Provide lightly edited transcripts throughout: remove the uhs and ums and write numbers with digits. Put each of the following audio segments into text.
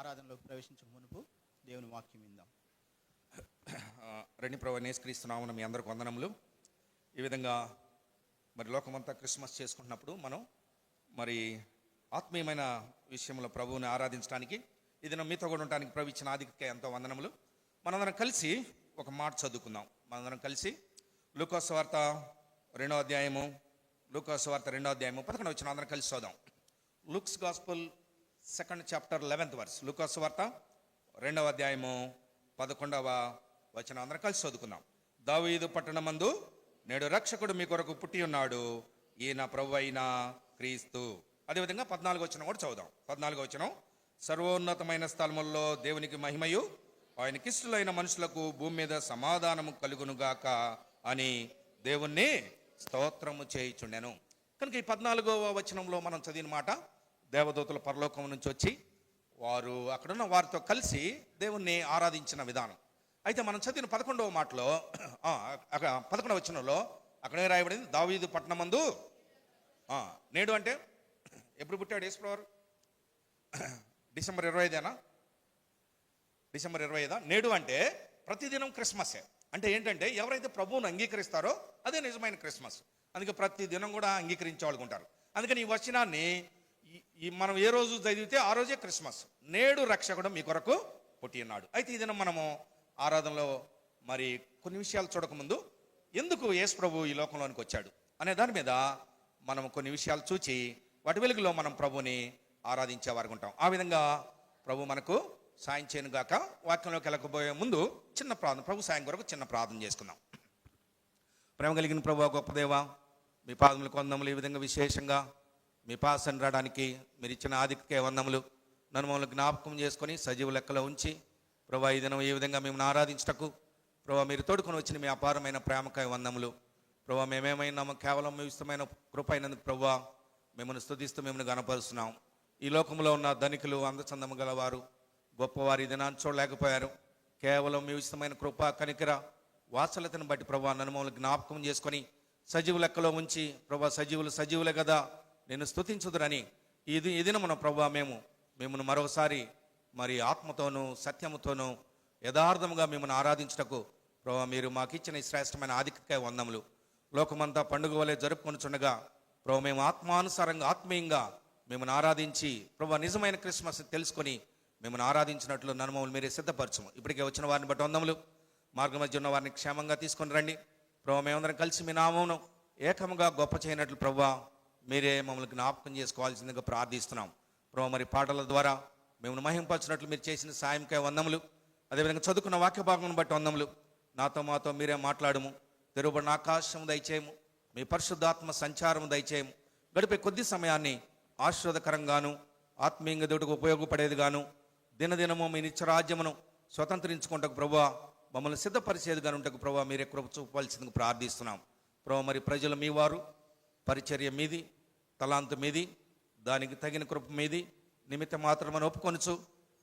ఆరాధనలోకి ప్రవేశించక మునుపు దేవుని వాక్యం విందాం. రండి ప్రభువా యేసుక్రీస్తునామమున మీ అందరికి వందనములు. ఈ విధంగా మరి లోకమంతా క్రిస్మస్ చేసుకుంటున్నప్పుడు మనం మరి ఆత్మీయమైన విషయంలో ప్రభువుని ఆరాధించడానికి ఇది మీతో కూడా ఉండడానికి ప్రభు ఇచ్చిన ఆధిక్యతకి ఎంతో వందనములు. మనందరం కలిసి ఒక మాట చదువుకుందాం. మనందరం కలిసి లూకా సువార్త 2వ అధ్యాయము 11వ వచనం అందరం కలిసి చదువుదాం. Luke's gospel 2nd chapter 11th verse. లూకా సువార్త 2వ అధ్యాయము 11వ వచనం అందరం కలిసి చదువుకుందాం. దావీదు పట్టణమందు నేడు రక్షకుడు మీ కొరకు పుట్టి ఉన్నాడు, ఈయన ప్రభు అయిన క్రీస్తు. అదేవిధంగా 14వ వచనం కూడా చదువుదాం. 14వ వచనం, సర్వోన్నతమైన స్థలముల్లో దేవునికి మహిమయు, ఆయనకిష్టులైన మనుషులకు భూమి మీద సమాధానము కలుగునుగాక అని దేవుణ్ణి స్తోత్రము చేయుచుండెను. కనుక ఈ 14వ వచనంలో మనం చదివిన మాట, దేవదూతలు పరలోకం నుంచి వచ్చి వారు అక్కడున్న వారితో కలిసి దేవుణ్ణి ఆరాధించిన విధానం. అయితే మనం చదివిన 11వ మాటలో 11వ వచనంలో అక్కడే రాయబడింది, దావీదు పట్టణమందు నేడు అంటే ఎప్పుడు పుట్టాడు యేసుప్రభువారు? December 25 December 25. నేడు అంటే ప్రతిదినం క్రిస్మసే. అంటే ఏంటంటే ఎవరైతే ప్రభువును అంగీకరిస్తారో అదే నిజమైన క్రిస్మస్. అందుకే ప్రతి దినం కూడా అంగీకరించే వాళ్ళు ఉంటారు. అందుకని ఈ వచనాన్ని మనం ఏ రోజు చదివితే ఆ రోజే క్రిస్మస్. నేడు రక్షకుడు మీ కొరకు పుట్టి ఉన్నాడు. అయితే ఈ దినం మనము ఆరాధనలో మరి కొన్ని విషయాలు చూడకముందు ఎందుకు యేసు ప్రభు ఈ లోకంలోనికి వచ్చాడు అనే దాని మీద మనం కొన్ని విషయాలు చూచి వాటి వెలుగులో మనం ప్రభుని ఆరాధించే వారికి ఉంటాం. ఆ విధంగా ప్రభు మనకు సాయం చేయను గాక. వాక్యంలోకి వెళ్ళకపోయే ముందు చిన్న ప్రార్థన, ప్రభు సాయం కొరకు చిన్న ప్రార్థన చేసుకుందాం. ప్రేమ కలిగిన ప్రభు, గొప్ప దేవా, మీ పాదములకు వందములు. ఈ విధంగా విశేషంగా మీ పాసన రావడానికి మీరు ఇచ్చిన ఆధిక్య వందములు నన్ను మమ్మల్ని జ్ఞాపకం చేసుకొని సజీవ లెక్కలో ఉంచి ప్రభా ఈ దినం ఈ విధంగా మిమ్మల్ని ఆరాధించటకు ప్రభా మీరు తోడుకొని వచ్చిన మీ అపారమైన ప్రేమకాయ వందములు. ప్రభా మేమేమైనా కేవలం మీ ఇష్టమైన కృప అయినందుకు ప్రభా మిమ్మల్ని స్తుతిస్తూ మిమ్మల్ని గణపరుస్తున్నాం. ఈ లోకంలో ఉన్న ధనికులు, అందచందము గలవారు, గొప్పవారు ఈ దినాన్ని చూడలేకపోయారు. కేవలం మీ ఇష్టమైన కృప, కనికర, వాత్సల్యతను బట్టి ప్రభా నన్ను మమ్మల్ని జ్ఞాపకం చేసుకొని సజీవ లెక్కలో ఉంచి ప్రభా సజీవులే కదా నేను స్తుతించుదురని ఈ దినమున ప్రభా మేము మిమ్మల్ని మరొకసారి మరి ఆత్మతోనూ సత్యముతోనూ యథార్థముగా మిమ్మల్ని ఆరాధించటకు ప్రభా మీరు మాకు ఇచ్చిన ఈ శ్రేష్టమైన ఆధిక్య వందములు. లోకమంతా పండుగ వలె జరుపుకొనుచుండగా ప్రభా మేము ఆత్మానుసారంగా ఆత్మీయంగా మిమ్మల్ని ఆరాధించి ప్రభా నిజమైన క్రిస్మస్ తెలుసుకొని మిమ్మల్ని ఆరాధించినట్లు నన్ను మమ్మల్ని మీరే సిద్ధపరచము. ఇప్పటికే వచ్చిన వారిని బట్టి వందములు. మార్గ మధ్య ఉన్న వారిని క్షేమంగా తీసుకొని రండి ప్రభా. మేమందరం కలిసి మీ నామమును ఏకముగా గొప్ప చేయనట్లు ప్రభా మీరే మమ్మల్ని జ్ఞాపకం చేసుకోవాల్సిందిగా ప్రార్థిస్తున్నాం ప్రభా. మరి పాటల ద్వారా మిమ్మల్ని మహింపరచినట్లు మీరు చేసిన సాయంకాయ వందములు. అదేవిధంగా చదువుకున్న వాక్య భాగం బట్టి వందములు. మాతో మీరే మాట్లాడము. తెరుబడిన ఆకాశము దయచేయము, మీ పరిశుద్ధాత్మ సంచారము దయచేయము. గడిపే కొద్ది సమయాన్ని ఆశీర్వాదకరంగాను ఆత్మీయంగా దేవుడికి ఉపయోగపడేది గాను దినదినము మీ నిత్యరాజ్యమును స్వతంత్రించుకుంటకు ప్రభువా మమ్మల్ని సిద్ధపరిచేదిగా ఉంటకు ప్రభువా మీరే కృప చూపవలసిందిగా ప్రార్థిస్తున్నాం ప్రభా. మరి ప్రజలు మీ వారు, పరిచర్య మీది, తలాంతు మీది, దానికి తగిన కృప మీది నిమిత్త మాత్రమని ఒప్పుకొనుచు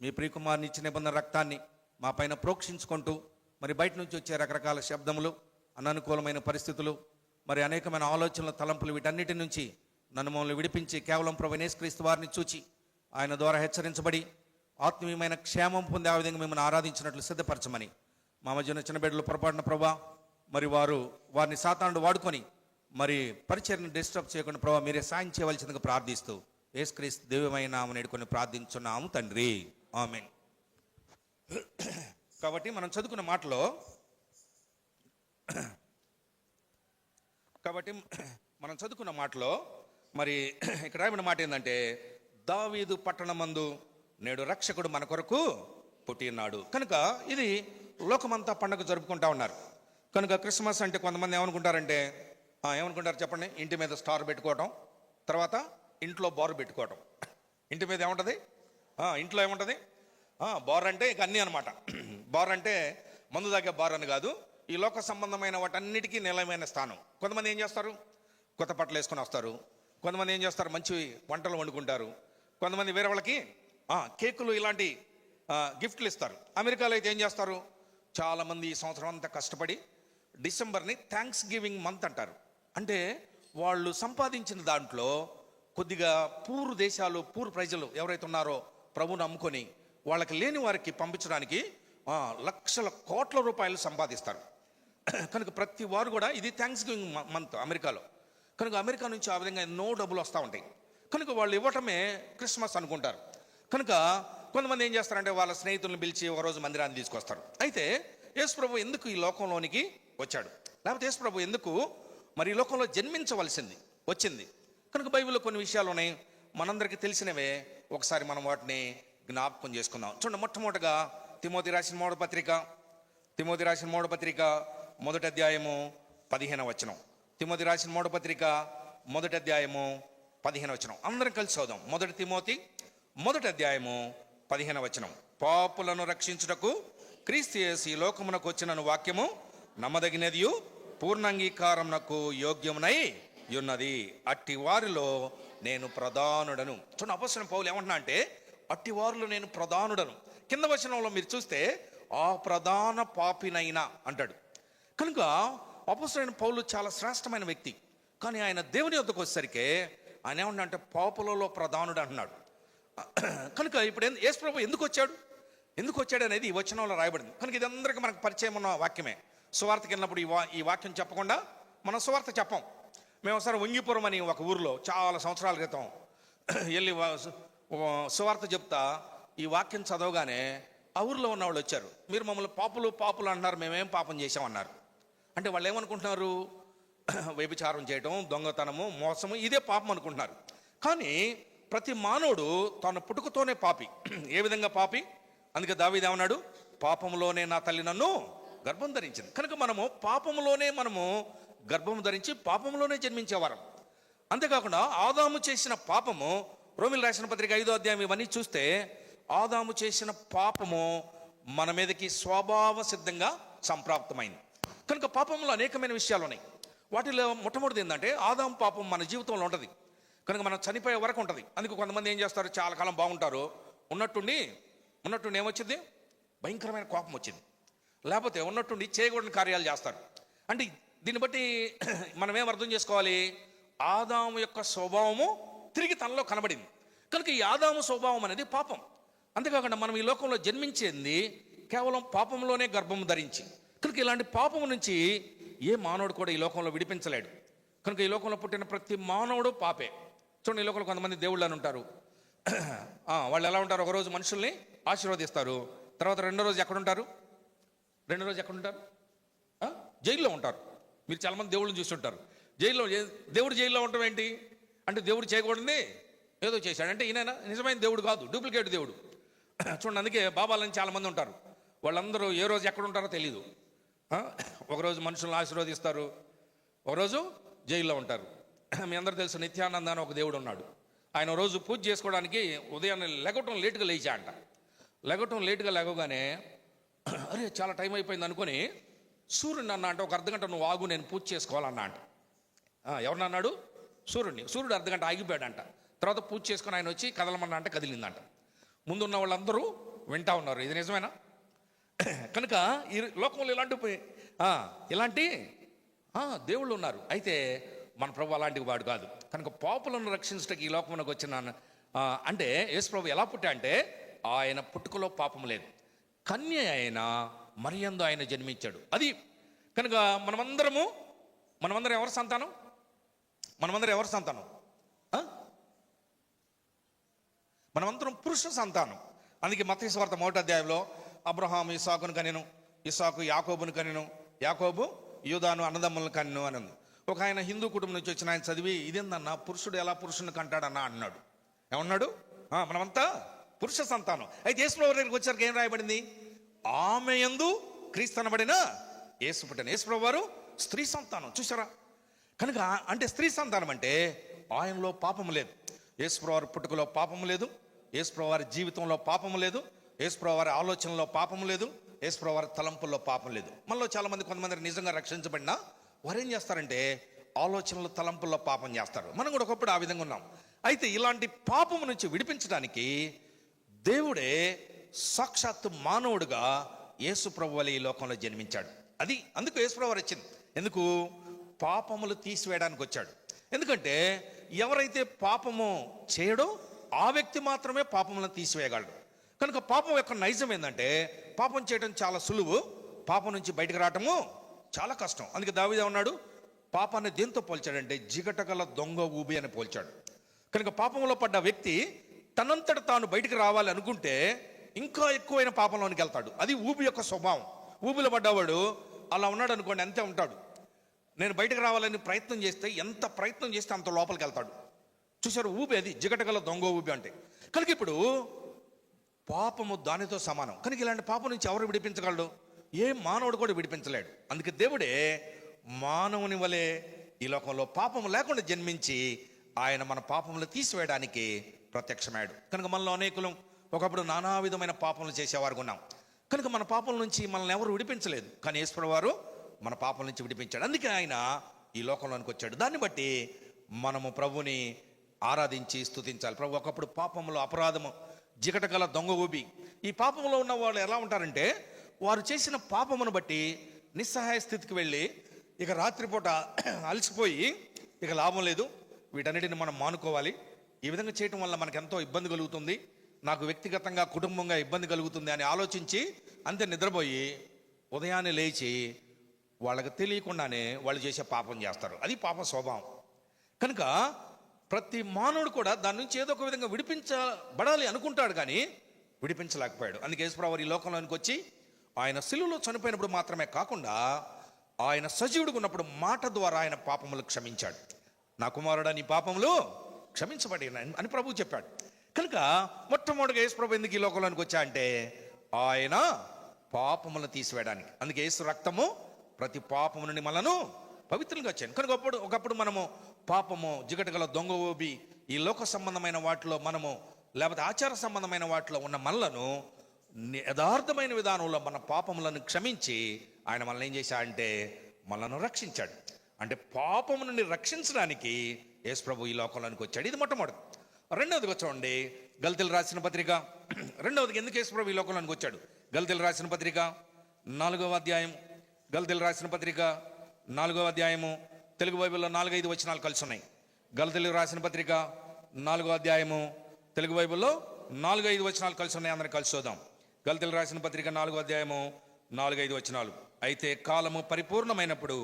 మీ ప్రియకుమారుని ఇచ్చిన నిబంధన రక్తాన్ని మా పైన ప్రోక్షించుకుంటూ మరి బయట నుంచి వచ్చే రకరకాల శబ్దములు, అననుకూలమైన పరిస్థితులు, మరి అనేకమైన ఆలోచనల తలంపులు, వీటన్నిటి నుంచి నన్ను మమ్మల్ని విడిపించి కేవలం ప్రభు యేసుక్రీస్తు వారిని చూచి ఆయన ద్వారా హెచ్చరించబడి ఆత్మీయమైన క్షేమం పొంది ఆ విధంగా మిమ్మల్ని ఆరాధించినట్లు సిద్ధపరచమని మా మధ్యన చిన్న బిడ్డలు పొరపాటున ప్రభా మరి వారిని సాతానుడు వాడుకొని మరి పరిచర్ని డిస్టర్బ్ చేయకుండా ప్రభా మీరే సాయం చేయవలసిందిగా ప్రార్థిస్తూ యేసుక్రీస్తు దివ్యమైన నామమున వేడుకొని ప్రార్థించున్నాము తండ్రి, ఆమేన్. కాబట్టి మనం చదువుకున్న మాటలో మరి ఇక్కడ రాయబడిన మాట ఏంటంటే, దావీదు పట్టణమందు నేడు రక్షకుడు మన కొరకు పుట్టి ఉన్నాడు. కనుక ఇది లోకమంతా పండుగ జరుపుకుంటా ఉన్నారు. కనుక క్రిస్మస్ అంటే కొంతమంది ఏమనుకుంటారంటే, ఏమనుకుంటారు చెప్పండి? ఇంటి మీద స్టార్ పెట్టుకోవటం, తర్వాత ఇంట్లో బోర్ పెట్టుకోవటం. ఇంటి మీద ఏముంటుంది? ఇంట్లో ఏముంటుంది? బోర్ అంటే ఇక అన్నీ అనమాట. బోర్ అంటే మందు తాగే బోర్ అని కాదు, ఈ లోక సంబంధమైన వాటన్నిటికీ నిలయమైన స్థానం. కొంతమంది ఏం చేస్తారు? కొత్త బట్టలు వేసుకొని వస్తారు. కొంతమంది ఏం చేస్తారు? మంచి వంటలు వండుకుంటారు. కొంతమంది వేరే వాళ్ళకి కేకులు ఇలాంటి గిఫ్ట్లు ఇస్తారు. అమెరికాలో అయితే ఏం చేస్తారు? చాలామంది ఈ సంవత్సరం అంతా కష్టపడి డిసెంబర్ని థ్యాంక్స్ గివింగ్ మంత్ అంటారు. అంటే వాళ్ళు సంపాదించిన దాంట్లో కొద్దిగా పూర్ ప్రజలు ఎవరైతే ఉన్నారో ప్రభువుని నమ్ముకొని వాళ్ళకి లేని వారికి పంపించడానికి లక్షల కోట్ల రూపాయలు సంపాదిస్తారు. కనుక ప్రతి వారు కూడా, ఇది థ్యాంక్స్ గివింగ్ మంత్ అమెరికాలో, కనుక అమెరికా నుంచి ఆ విధంగా ఎన్నో డబ్బులు వస్తూ ఉంటాయి. కనుక వాళ్ళు ఇవ్వటమే క్రిస్మస్ అనుకుంటారు. కనుక కొంతమంది ఏం చేస్తారంటే వాళ్ళ స్నేహితులను పిలిచి ఒకరోజు మందిరాన్ని తీసుకొస్తారు. అయితే యేసు ప్రభు ఎందుకు ఈ లోకంలోనికి వచ్చాడు, లేకపోతే యేసు ప్రభు ఎందుకు మరి ఈ లోకంలో జన్మించవలసింది వచ్చింది? కనుక బైబిల్లో కొన్ని విషయాలు ఉన్నాయి, మనందరికీ తెలిసినవే. ఒకసారి మనం వాటిని జ్ఞాపకం చేసుకుందాం. చూడండి, మొట్టమొదటిగా తిమోతి రాసిన మూడో పత్రిక మొదటి అధ్యాయము 15వ వచనం. తిమోతి రాసిన మూడో పత్రిక మొదటి అధ్యాయము 15వ వచనం. అందరం కలిసి చదువుదాం. మొదటి తిమోతి మొదటి అధ్యాయము 15వ వచనం. పాపులను రక్షించుటకు క్రీస్తు యేసు ఈ లోకమునకు వచ్చిన వాక్యము నమ్మదగినదియు పూర్ణాంగీకారమునకు యోగ్యమునై ఉన్నది. అట్టి వారిలో నేను ప్రధానుడను. చూడండి, అపొస్తలుడైన పౌలు ఏమంటున్నా అంటే అట్టి వారిలో నేను ప్రధానుడను. కింద వచనంలో మీరు చూస్తే ఆ ప్రధాన పాపినైనా అంటాడు. కనుక అపొస్తలుడైన పౌలు చాలా శ్రేష్టమైన వ్యక్తి. కానీ ఆయన దేవుని యొద్దకు వచ్చేసరికి ఆయన ఏమన్నా అంటే పాపులలో ప్రధానుడు అంటున్నాడు. కనుక ఇప్పుడు యేసు ప్రభు ఎందుకు వచ్చాడు అనేది ఈ వచనంలో రాయబడింది. కనుక ఇది అందరికీ మనకు పరిచయం ఉన్న వాక్యమే. సువార్తకి వెళ్ళినప్పుడు ఈ వాక్యం చెప్పకుండా మనం సువార్త చెప్పం. మేము ఒకసారి వంగిపురం అని ఒక ఊరిలో చాలా సంవత్సరాల క్రితం వెళ్ళి సువార్త చెప్తా ఈ వాక్యం చదవగానే ఆ ఊరిలో ఉన్న వాళ్ళు వచ్చారు. మీరు మమ్మల్ని పాపులు అంటున్నారు, మేమేం పాపం చేసామన్నారు. అంటే వాళ్ళు ఏమనుకుంటున్నారు, వ్యభిచారం చేయటం, దొంగతనము, మోసము ఇదే పాపం అనుకుంటున్నారు. కానీ ప్రతి మానవుడు తన పుట్టుకతోనే పాపి. ఏ విధంగా పాపి? అందుకే దావీదు ఏమన్నాడు, పాపంలోనే నా తల్లి నన్ను గర్భం ధరించింది. కనుక మనము పాపంలోనే గర్భం ధరించి పాపంలోనే జన్మించేవారం. అంతేకాకుండా ఆదాము చేసిన పాపము, రోమిలు రాసిన పత్రిక 5వ అధ్యాయం ఇవన్నీ చూస్తే ఆదాము చేసిన పాపము మన మీదకి స్వభావ సిద్ధంగా సంప్రాప్తమైంది. కనుక పాపంలో అనేకమైన విషయాలు ఉన్నాయి. వాటిలో మొట్టమొదటిది ఏంటంటే ఆదాము పాపం మన జీవితంలో ఉంటుంది. కనుక మనం చనిపోయే వరకు ఉంటుంది. అందుకే కొంతమంది ఏం చేస్తారు, చాలా కాలం బాగుంటారు, ఉన్నట్టుండి ఏమొచ్చింది, భయంకరమైన కోపం వచ్చింది, లేకపోతే ఉన్నట్టుండి చేయకూడని కార్యాలు చేస్తారు. అంటే దీన్ని బట్టి మనం ఏం అర్థం చేసుకోవాలి, ఆదాము యొక్క స్వభావము తిరిగి తనలో కనబడింది. కనుక ఈ ఆదాము స్వభావం అనేది పాపం. అంతేకాకుండా మనం ఈ లోకంలో జన్మించింది కేవలం పాపంలోనే గర్భం ధరించి. కనుక ఇలాంటి పాపం నుంచి ఏ మానవుడు కూడా ఈ లోకంలో విడిపించలేడు. కనుక ఈ లోకంలో పుట్టిన ప్రతి మానవుడు పాపే. చూడండి, ఈ లోకంలో కొంతమంది దేవుళ్ళు అని ఉంటారు. వాళ్ళు ఎలా ఉంటారు, ఒకరోజు మనుషుల్ని ఆశీర్వదిస్తారు, తర్వాత రెండో రోజు ఎక్కడుంటారు, జైల్లో ఉంటారు. మీరు చాలామంది దేవుళ్ళని చూస్తుంటారు. దేవుడు జైల్లో ఉండటం ఏంటి అంటే, దేవుడు చేయకూడదు ఏదో చేశాడు అంటే ఈయన నిజమైన దేవుడు కాదు, డూప్లికేట్ దేవుడు. చూడండి, అందుకే బాబాలని చాలామంది ఉంటారు. వాళ్ళందరూ ఏ రోజు ఎక్కడ ఉంటారో తెలీదు. ఒకరోజు మనుషులను ఆశీర్వదిస్తారు, ఒకరోజు జైల్లో ఉంటారు. మీ అందరూ తెలుసు, నిత్యానంద అని ఒక దేవుడు ఉన్నాడు. ఆయన రోజు పూజ చేసుకోవడానికి ఉదయాన్నే లెగవటం లేటుగా లేవగానే అరే చాలా టైం అయిపోయింది అనుకొని సూర్యుడిని అన్న అంటే, ఒక అర్ధగంట నువ్వు ఆగు, నేను పూజ చేసుకోవాలన్నా అంట. ఎవరిని అన్నాడు? సూర్యుడు అర్ధగంట ఆగిపోయాడంట. తర్వాత పూజ చేసుకొని ఆయన వచ్చి కదలమన్నా అంటే కదిలిందంట. ముందున్న వాళ్ళందరూ వింటా ఉన్నారు, ఇది నిజమేనా? కనుక ఈ లోకంలో ఇలాంటి దేవుళ్ళు ఉన్నారు. అయితే మన ప్రభు అలాంటి వాడు కాదు. కనుక పాపులను రక్షించడానికి ఈ లోకంలోకి వచ్చిన అంటే యేసు ప్రభు ఎలా పుట్టా అంటే, ఆయన పుట్టుకలో పాపం లేదు, కన్య అయిన మరియందు ఆయన జన్మించాడు. అది కనుక మనమందరం ఎవరి సంతానం? మనమందరం పురుష సంతానం. అందుకే మత్తయి సువార్త 1వ అధ్యాయంలో అబ్రహాము ఇస్సాకును కనెను, ఇస్సాకు యాకోబును కనెను, యాకోబు యూదాను అన్నదమ్ములను కనెను అని ఉంది. ఒక ఆయన హిందూ కుటుంబం నుంచి వచ్చిన ఆయన చదివి, ఇదేందన్నా పురుషుడు ఎలా పురుషుని కంటాడన్నా అన్నాడు. ఏమన్నాడు? మనమంతా పురుష సంతానం. అయితే యేసు ప్రభు దగ్గరికి వచ్చారికి ఏం రాయబడింది? ఆమె యందు క్రీస్తు అనబడిన యేసు పుట్టిన. యేసు ప్రభు వారు స్త్రీ సంతానం. చూసారా? కనుక అంటే స్త్రీ సంతానం అంటే ఆయనలో పాపము లేదు. యేసు ప్రభు వారి పుట్టుకలో పాపము లేదు, యేసు ప్రభు వారి జీవితంలో పాపము లేదు, యేసు ప్రభు వారి ఆలోచనలో పాపము లేదు, యేసు ప్రభు వారి తలంపుల్లో పాపం లేదు. మనలో కొంతమంది నిజంగా రక్షించబడినా వారు ఏం చేస్తారంటే ఆలోచనలు, తలంపుల్లో పాపం చేస్తారు. మనం కూడా ఒకప్పుడు ఆ విధంగా ఉన్నాం. అయితే ఇలాంటి పాపము నుంచి విడిపించడానికి దేవుడే సాక్షాత్తు మానవుడుగా యేసు ప్రభు వలె ఈ లోకంలో జన్మించాడు. అందుకు యేసు ప్రభు వారు వచ్చింది. ఎందుకు? పాపములు తీసివేయడానికి వచ్చాడు. ఎందుకంటే ఎవరైతే పాపము చేయడో ఆ వ్యక్తి మాత్రమే పాపములను తీసివేయగలడు. కనుక పాపం యొక్క నైజం ఏంటంటే పాపం చేయడం చాలా సులువు, పాపం నుంచి బయటకు రావటము చాలా కష్టం. అందుకే దావీదు ఉన్నాడు, పాపాన్ని దేంతో పోల్చాడంటే జిగటగల దొంగ ఊబి అని పోల్చాడు. కనుక పాపంలో పడ్డ వ్యక్తి తనంతట తాను బయటకు రావాలి అనుకుంటే ఇంకా ఎక్కువైన పాపంలోనికి వెళ్తాడు. అది ఊబి యొక్క స్వభావం. ఊబిలో పడ్డవాడు అలా ఉన్నాడు అనుకోండి, అంతే ఉంటాడు. నేను బయటకు రావాలని ప్రయత్నం చేస్తే ఎంత ప్రయత్నం చేస్తే అంత లోపలికి వెళ్తాడు. చూసారు, ఊబి అది జిగటగల దొంగ ఊబి అంటే. కనుక ఇప్పుడు పాపము దానితో సమానం. కనుక ఇలాంటి పాపం నుంచి ఎవరు విడిపించగలడు? ఏ మానవుడు కూడా విడిపించలేడు. అందుకే దేవుడే మానవుని వలె ఈ లోకంలో పాపము లేకుండా జన్మించి ఆయన మన పాపములు తీసివేయడానికి ప్రత్యక్షమయ్యాడు. కనుక మనలో అనేకులు ఒకప్పుడు నానా విధమైన పాపములు చేసేవారు ఉన్నాం. కనుక మన పాపం నుంచి మనల్ని ఎవరు విడిపించలేదు, కానీ యేసుప్రభువు వారు మన పాపం నుంచి విడిపించాడు. అందుకే ఆయన ఈ లోకంలోనికి వచ్చాడు. దాన్ని బట్టి మనము ప్రభుని ఆరాధించి స్తుతించాలి. ప్రభు ఒకప్పుడు పాపములో అపరాధము జిగటగల దొంగ ఊబి. ఈ పాపంలో ఉన్న వాళ్ళు ఎలా ఉంటారంటే వారు చేసిన పాపమును బట్టి నిస్సహాయ స్థితికి వెళ్ళి ఇక రాత్రిపూట అలసిపోయి ఇక లాభం లేదు, వీటన్నిటిని మనం మానుకోవాలి, ఈ విధంగా చేయటం వల్ల మనకు ఎంతో ఇబ్బంది కలుగుతుంది, నాకు వ్యక్తిగతంగా కుటుంబంగా ఇబ్బంది కలుగుతుంది అని ఆలోచించి అంతే నిద్రపోయి ఉదయాన్నే లేచి వాళ్ళకి తెలియకుండానే వాళ్ళు చేసే పాపం చేస్తారు. అది పాప స్వభావం. కనుక ప్రతి మానవుడు కూడా దాని నుంచి ఏదో ఒక విధంగా విడిపించబడాలి అనుకుంటాడు, కానీ విడిపించలేకపోయాడు. అందుకే యేసుప్రభువు వారు ఈ లోకంలోనికి వచ్చి ఆయన శిలువలో చనిపోయినప్పుడు మాత్రమే కాకుండా ఆయన సజీవుడిగా ఉన్నప్పుడు మాట ద్వారా ఆయన పాపములు క్షమించాడు. నా కుమారుడా నీ పాపములు క్షమించబడి అని ప్రభువు చెప్పాడు. కనుక మొట్టమొదటిగా యేసుప్రభువు ఎందుకు ఈ లోకంలోనికి వచ్చా అంటే ఆయన పాపములను తీసివేయడానికి. అందుకే యేసు రక్తము ప్రతి పాపము నుండి మనను పవిత్రంగా వచ్చాను. కనుక ఒకప్పుడు మనము పాపము జిగటగల దొంగ ఊబి ఈ లోక సంబంధమైన వాటిలో మనము లేకపోతే ఆచార సంబంధమైన వాటిలో ఉన్న మనలను యథార్థమైన విధానంలో మన పాపములను క్షమించి ఆయన మనల్ని ఏం చేశాడంటే మనల్ని రక్షించాడు. అంటే పాపము నుండి రక్షించడానికి యేసు ప్రభు ఈ లోకంలోనికి వచ్చాడు. ఇది మొట్టమొదటి. రెండవదిగా చూడండి, గల్తీయులకు రాసిన పత్రిక. రెండవదిగా ఎందుకు యేసు ప్రభు ఈ లోకంలోనికి వచ్చాడు? గల్తీయులకు రాసిన పత్రిక 4వ అధ్యాయం. గల్తీయులకు రాసిన పత్రిక 4వ అధ్యాయము. తెలుగు బైబిల్లో 4-5 వచనాలు కలిసి ఉన్నాయి. గల్తీయులకు రాసిన పత్రిక 4వ అధ్యాయము, తెలుగు బైబిల్లో 4-5 వచనాలు కలిసి ఉన్నాయి. అందరం కలిసి చూద్దాం. గల్తీయులకు రాసిన పత్రిక 4వ అధ్యాయము 4-5 వచనాలు. అయితే కాలము పరిపూర్ణమైనప్పుడు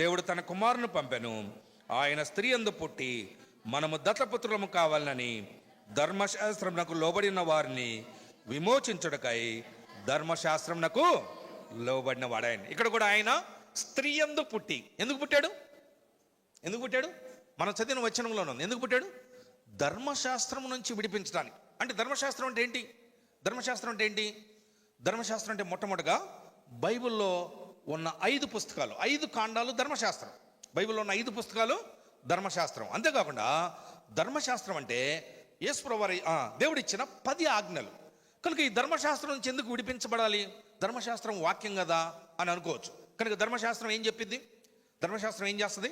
దేవుడు తన కుమారుని పంపెను. ఆయన స్త్రీ యందు పుట్టి మనము దత్తపుత్రులము కావాలని ధర్మశాస్త్రమునకు లోబడిన వారిని విమోచించుటకై ధర్మశాస్త్రమునకు లోబడిన వాడాయన. ఇక్కడ కూడా ఆయన స్త్రీ యందు పుట్టి. ఎందుకు పుట్టాడు? ఎందుకు పుట్టాడు? మనం చదివిన వచనంలోనే ఉంది. ఎందుకు పుట్టాడు? ధర్మశాస్త్రం నుంచి విడిపించడానికి. అంటే ధర్మశాస్త్రం అంటే ఏంటి? ధర్మశాస్త్రం అంటే ఏంటి? ధర్మశాస్త్రం అంటే మొట్టమొదటిగా బైబిల్లో ఉన్న 5 పుస్తకాలు, 5 కాండాలు ధర్మశాస్త్రం. బైబిల్లో ఉన్న 5 పుస్తకాలు ధర్మశాస్త్రం. అంతేకాకుండా ధర్మశాస్త్రం అంటే యేసుప్రభువు వారి దేవుడిచ్చిన 10 ఆజ్ఞలు. కనుక ఈ ధర్మశాస్త్రం నుంచి ఎందుకు విడిపించబడాలి? ధర్మశాస్త్రం వాక్యం కదా అని అనుకోవచ్చు. కనుక ధర్మశాస్త్రం ఏం చెప్పింది? ధర్మశాస్త్రం ఏం చేస్తుంది?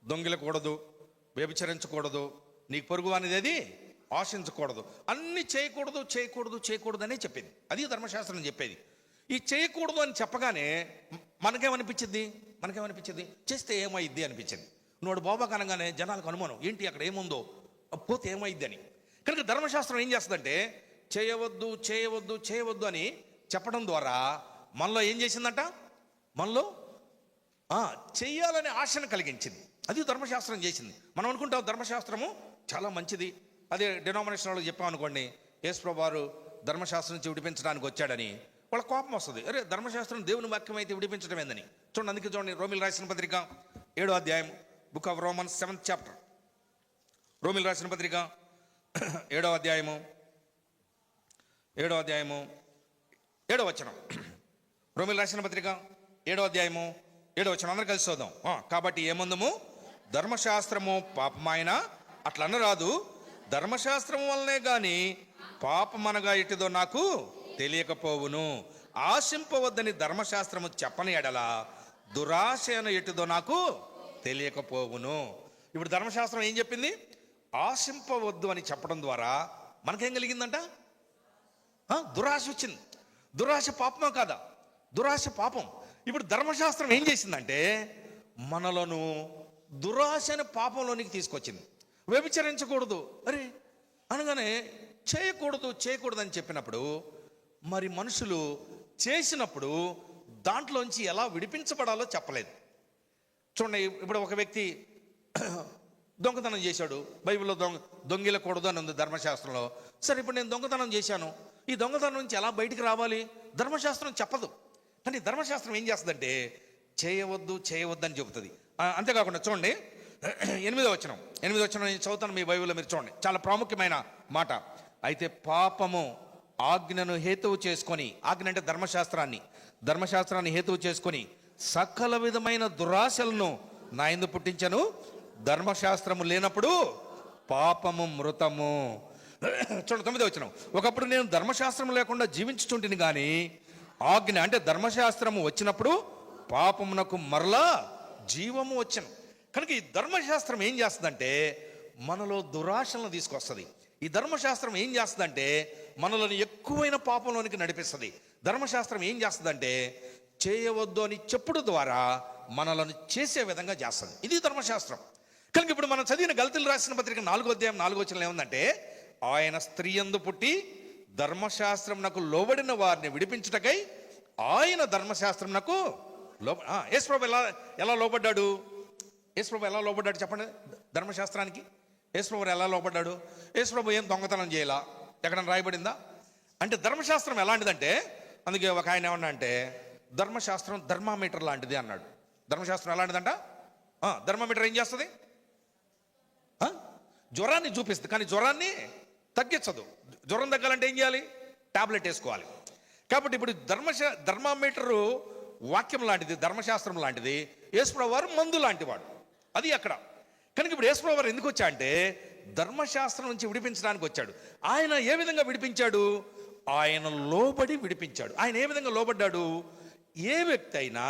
దొంగిలకూడదు, వ్యభిచరించకూడదు, నీకు పొరుగు అనేది అది ఆశించకూడదు, అన్ని చేయకూడదు చేయకూడదు చేయకూడదు అనే చెప్పింది. అది ధర్మశాస్త్రం చెప్పేది. ఈ చేయకూడదు అని చెప్పగానే మనకేమనిపించింది? చేస్తే ఏమైద్ది అనిపించింది. నువ్వు బాబా కనగానే జనాలకు అనుమానం, ఏంటి అక్కడ ఏముందో, పోతే ఏమైద్ది అని. కనుక ధర్మశాస్త్రం ఏం చేస్తుందంటే చేయవద్దు చేయవద్దు చేయవద్దు అని చెప్పడం ద్వారా మనలో ఏం చేసిందంట? మనలో చెయ్యాలనే ఆశను కలిగించింది. అది ధర్మశాస్త్రం చేసింది. మనం అనుకుంటాం ధర్మశాస్త్రము చాలా మంచిది. అదే డినామినేషన్ వాళ్ళకి చెప్పామనుకోండి, యేసుప్రభువు వారు ధర్మశాస్త్రం నుంచి విడిపించడానికి వచ్చాడని, వాళ్ళ కోపం వస్తుంది. అరే ధర్మశాస్త్రం దేవుని వాక్యం అయితే విడిపించడం ఏందని. చూడండి, అందుకే చూడండి రోమిల్ రాసిన పత్రిక 7వ అధ్యాయం, book of Romans 7th chapter. రోమిల్ రాసిన పత్రిక 7వ అధ్యాయము 7వ వచనం. రోమిల్ రాసిన పత్రిక 7వ అధ్యాయము 7వ వచనం అందరూ కలిసి చూద్దాం. కాబట్టి ఏమందుము ధర్మశాస్త్రము పాపమాయన అట్లా అనరాదు, ధర్మశాస్త్రం వల్లనే గాని పాపమనగా ఎటిదో నాకు తెలియకపోవును. ఆశింపవద్దని ధర్మశాస్త్రము చెప్పని ఎడల దురాశ అన ఎటిదో నాకు తెలియకపోవును. ఇప్పుడు ధర్మశాస్త్రం ఏం చెప్పింది? ఆశింపవద్దు అని చెప్పడం ద్వారా మనకేం కలిగిందంట? దురాశ వచ్చింది. దురాశ పాపమా కాదా? దురాశ పాపం. ఇప్పుడు ధర్మశాస్త్రం ఏం చేసిందంటే మనలను దురాశ అనే పాపంలోనికి తీసుకొచ్చింది. వ్యభిచరించకూడదు అరే అనగానే చేయకూడదు చేయకూడదు అని చెప్పినప్పుడు మరి మనుషులు చేసినప్పుడు దాంట్లోంచి ఎలా విడిపించబడాలో చెప్పలేదు. చూడండి, ఇప్పుడు ఒక వ్యక్తి దొంగతనం చేశాడు. బైబిల్లో దొంగిలకూడదు అని ఉంది ధర్మశాస్త్రంలో. సరే, ఇప్పుడు నేను దొంగతనం చేశాను, ఈ దొంగతనం నుంచి ఎలా బయటికి రావాలి? ధర్మశాస్త్రం చెప్పదు. కానీ ధర్మశాస్త్రం ఏం చేస్తుందంటే చేయవద్దు చేయవద్దు అని చెబుతుంది. అంతేకాకుండా చూడండి, 8వ వచనం నేను చదువుతాను, మీ బైబిల్లో మీరు చూడండి, చాలా ప్రాముఖ్యమైన మాట. అయితే పాపము ఆజ్ఞను హేతువు చేసుకొని, ఆజ్ఞ అంటే ధర్మశాస్త్రాన్ని హేతువు చేసుకొని సకల విధమైన దురాశలను నా యందు పుట్టించను. ధర్మశాస్త్రము లేనప్పుడు పాపము మృతము. చూడండి, 9వ వచనం, ఒకప్పుడు నేను ధర్మశాస్త్రం లేకుండా జీవించుచుంటిని కానీ ఆజ్ఞ అంటే ధర్మశాస్త్రము వచ్చినప్పుడు పాపమునకు మరలా జీవము వచ్చను. కనుక ఈ ధర్మశాస్త్రం ఏం చేస్తుందంటే మనలో దురాశలను తీసుకొస్తుంది. ఈ ధర్మశాస్త్రం ఏం చేస్తుందంటే మనలను ఎక్కువైన పాపంలోనికి నడిపిస్తుంది. ధర్మశాస్త్రం ఏం చేస్తుందంటే చేయవద్దు అని చెప్పుడు ద్వారా మనలను చేసే విధంగా చేస్తుంది. ఇది ధర్మశాస్త్రం. కనుక ఇప్పుడు మనం చదివిన గలతీయులకు రాసిన పత్రిక 4వ అధ్యాయం 4వ వచనం ఏముందంటే, ఆయన స్త్రీ యందు పుట్టి ధర్మశాస్త్రమునకు లోబడిన వారిని విడిపించుటకై ఆయన ధర్మశాస్త్రమునకు యేసుప్రభు ఎలా లోబడ్డాడు? యేసుప్రభు ఎలా లోబడ్డాడు చెప్పండి ధర్మశాస్త్రానికి? యేసుప్రభు ఎలా లోబడ్డాడు? యేసుప్రభు ఏం దొంగతనం చేయాల? ఎక్కడన్నా రాయబడిందా? అంటే ధర్మశాస్త్రం ఎలాంటిదంటే, అందుకే ఒక ఆయన ఏమన్నా అంటే ధర్మశాస్త్రం థర్మామీటర్ లాంటిది అన్నాడు. ధర్మశాస్త్రం ఎలాంటిదంట? థర్మామీటర్ ఏం చేస్తుంది? జ్వరాన్ని చూపిస్తుంది, కానీ జ్వరాన్ని తగ్గించదు. జ్వరం తగ్గాలంటే ఏం చేయాలి? టాబ్లెట్ వేసుకోవాలి. కాబట్టి ఇప్పుడు థర్మామీటరు వాక్యం లాంటిది, ధర్మశాస్త్రం లాంటిది. యేసుప్రభు వారు మందు లాంటి వాడు. అది అక్కడ. కనుక ఇప్పుడు యేసుప్రభు వారు ఎందుకు వచ్చా అంటే ధర్మశాస్త్రం నుంచి విడిపించడానికి వచ్చాడు. ఆయన ఏ విధంగా విడిపించాడు? ఆయన లోబడి విడిపించాడు. ఆయన ఏ విధంగా లోబడ్డాడు? ఏ వ్యక్తి అయినా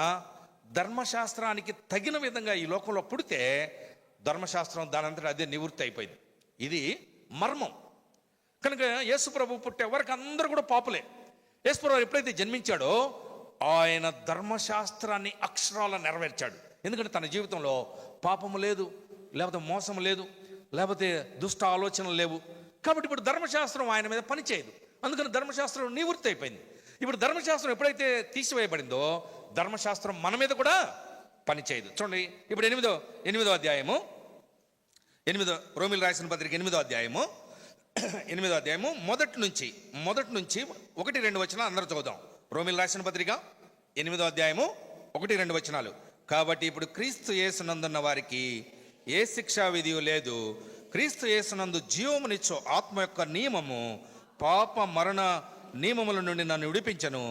ధర్మశాస్త్రానికి తగిన విధంగా ఈ లోకంలో పుడితే ధర్మశాస్త్రం దానంతటా అదే నివృత్తి అయిపోయింది. ఇది మర్మం. కనుక యేసుప్రభు పుట్టే వరకు అందరూ కూడా పాపులే. యేసుప్రభు ఎప్పుడైతే జన్మించాడో ఆయన ధర్మశాస్త్రాన్ని అక్షరాల నెరవేర్చాడు. ఎందుకంటే తన జీవితంలో పాపము లేదు, లేకపోతే మోసం లేదు, లేకపోతే దుష్ట ఆలోచనలు లేవు. కాబట్టి ఇప్పుడు ధర్మశాస్త్రం ఆయన మీద పనిచేయదు. అందుకని ధర్మశాస్త్రం నివృత్తి అయిపోయింది. ఇప్పుడు ధర్మశాస్త్రం ఎప్పుడైతే తీసివేయబడిందో ధర్మశాస్త్రం మన మీద కూడా పనిచేయదు. చూడండి, ఇప్పుడు 8వ అధ్యాయము రోమీయులకు రాసిన పత్రిక 8వ అధ్యాయము మొదటి నుంచి 1-2 వచనాలు అందరూ చదువుదాం. రోమీయులకు రాసిన పత్రిక 8వ అధ్యాయము 1-2 వచనాలు. కాబట్టి ఇప్పుడు క్రీస్తు యేసునందున్న వారికి ఏ శిక్షా విధియు లేదు. క్రీస్తు యేసునందు జీవమునిచ్చు ఆత్మ యొక్క నియమము పాప మరణ నియమముల నుండి నన్ను విడిపించను.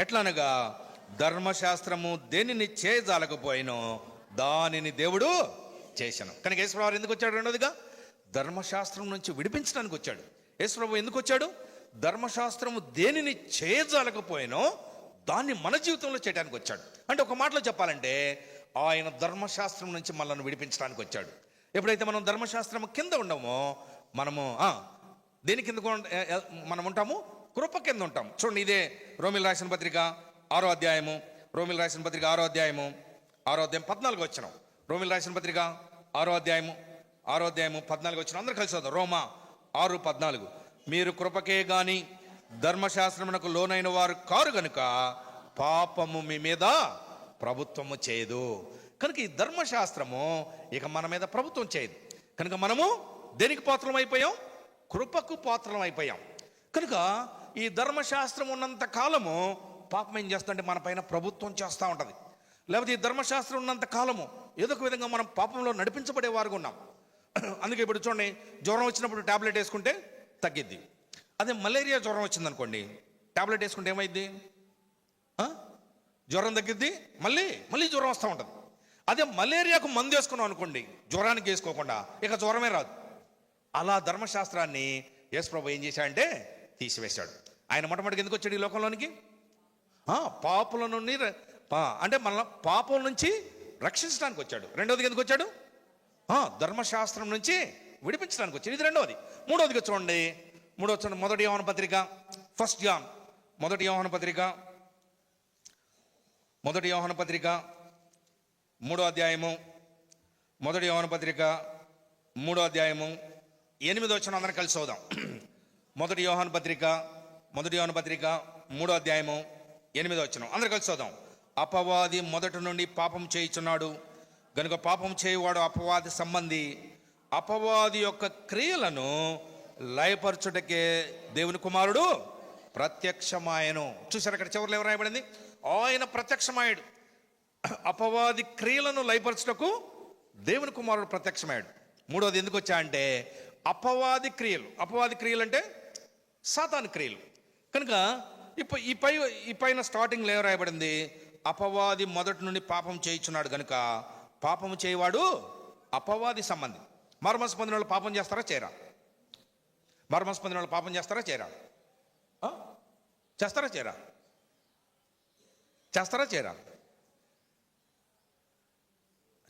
ఎట్లనగా ధర్మశాస్త్రము దేనిని చేయజాలకపోయినో దానిని దేవుడు చేశాను. కనుక యేసుప్రభు ఎందుకు వచ్చాడు? రెండోదిగా ధర్మశాస్త్రం నుంచి విడిపించడానికి వచ్చాడు. యేసుప్రభు ఎందుకు వచ్చాడు? ధర్మశాస్త్రము దేనిని చేయజాలకపోయినో దాన్ని మన జీవితంలో చేయడానికి వచ్చాడు. అంటే ఒక మాటలో చెప్పాలంటే ఆయన ధర్మశాస్త్రం నుంచి మనల్ని విడిపించడానికి వచ్చాడు. ఎప్పుడైతే మనం ధర్మశాస్త్రం కింద ఉండమో మనము దేని కింద మనం ఉంటాము? కృప కింద ఉంటాం. చూడండి, ఇదే రోమీయులకు రాసిన పత్రిక 6వ అధ్యాయము 6వ అధ్యాయం 14 వచనం. రోమీయులకు రాసిన పత్రిక 6వ అధ్యాయము 14 వచనం. అందరూ కలిసి చదువు. రోమా 6:14. మీరు కృపకే గాని ధర్మశాస్త్రమునకు లోనైన వారు కారు గనుక పాపము మీ మీద ప్రభుత్వము చేయదు. కనుక ఈ ధర్మశాస్త్రము ఇక మన మీద ప్రభుత్వం చేయదు. కనుక మనము దేనికి పాత్రం అయిపోయాం? కృపకు పాత్రం అయిపోయాం. కనుక ఈ ధర్మశాస్త్రం ఉన్నంత కాలము పాపం ఏం చేస్తుందంటే మన పైన ప్రభుత్వం చేస్తూ ఉంటుంది. లేకపోతే ఈ ధర్మశాస్త్రం ఉన్నంత కాలము ఏదో ఒక విధంగా మనం పాపంలో నడిపించబడే వారుగా ఉన్నాం. అందుకే ఇప్పుడు చూడండి, జ్వరం వచ్చినప్పుడు టాబ్లెట్ వేసుకుంటే తగ్గిద్ది. అదే మలేరియా జ్వరం వచ్చిందనుకోండి, టాబ్లెట్ వేసుకుంటే ఏమైద్ది? జ్వరం తగ్గిద్ది, మళ్ళీ జ్వరం వస్తూ ఉంటుంది. అదే మలేరియాకు మందు వేసుకున్నాం అనుకోండి, జ్వరానికి వేసుకోకుండా, ఇక జ్వరమే రాదు. అలా ధర్మశాస్త్రాన్ని యేసుప్రభు ఏం చేశాడంటే తీసివేశాడు. ఆయన మొట్టమొదటిగా ఎందుకు వచ్చాడు ఈ లోకంలోనికి? పాపుల నుండి అంటే మన పాపం నుంచి రక్షించడానికి వచ్చాడు. రెండవది ఎందుకు వచ్చాడు? ధర్మశాస్త్రం నుంచి విడిపించడానికి వచ్చాడు. ఇది రెండవది. మూడవదిగా చూడండి, మొదటి యోహాను పత్రిక 1 జాన్ మొదటి యోహాను పత్రిక 3వ అధ్యాయము 8వ వచనం అందరం కలిసి చదువుదాం. మొదటి యోహాను పత్రిక 3వ అధ్యాయము 8వ వచనం. అందరు కలిసి చదుదాం. అపవాది మొదటి నుండి పాపం చేయుచున్నాడు గనుక పాపం చేయువాడు అపవాది సంబంధి. అపవాది యొక్క క్రియలను లయపరచుటకే దేవుని కుమారుడు ప్రత్యక్షమాయను. చూసారు అక్కడ చివరిలో ఎవరు రాయబడింది? ఆయన ప్రత్యక్షమాయుడు. అపవాది క్రియలను లయపరచుటకు దేవుని కుమారుడు ప్రత్యక్షమాయుడు. మూడవది ఎందుకు వచ్చా అంటే అపవాది క్రియలు అంటే సాతాను క్రియలు. కనుక ఈ పైన స్టార్టింగ్లో ఏం రాయబడింది? అపవాది మొదటి నుండి పాపం చేయించున్నాడు కనుక పాపము చేయవాడు అపవాది సంబంధి. మారుమనసు పొందిన వాళ్ళు పాపం చేస్తారా చేయరా? మారుమనసు పొందిన వాళ్ళు పాపం చేస్తారా చేయరా? చేస్తారా చేయరా?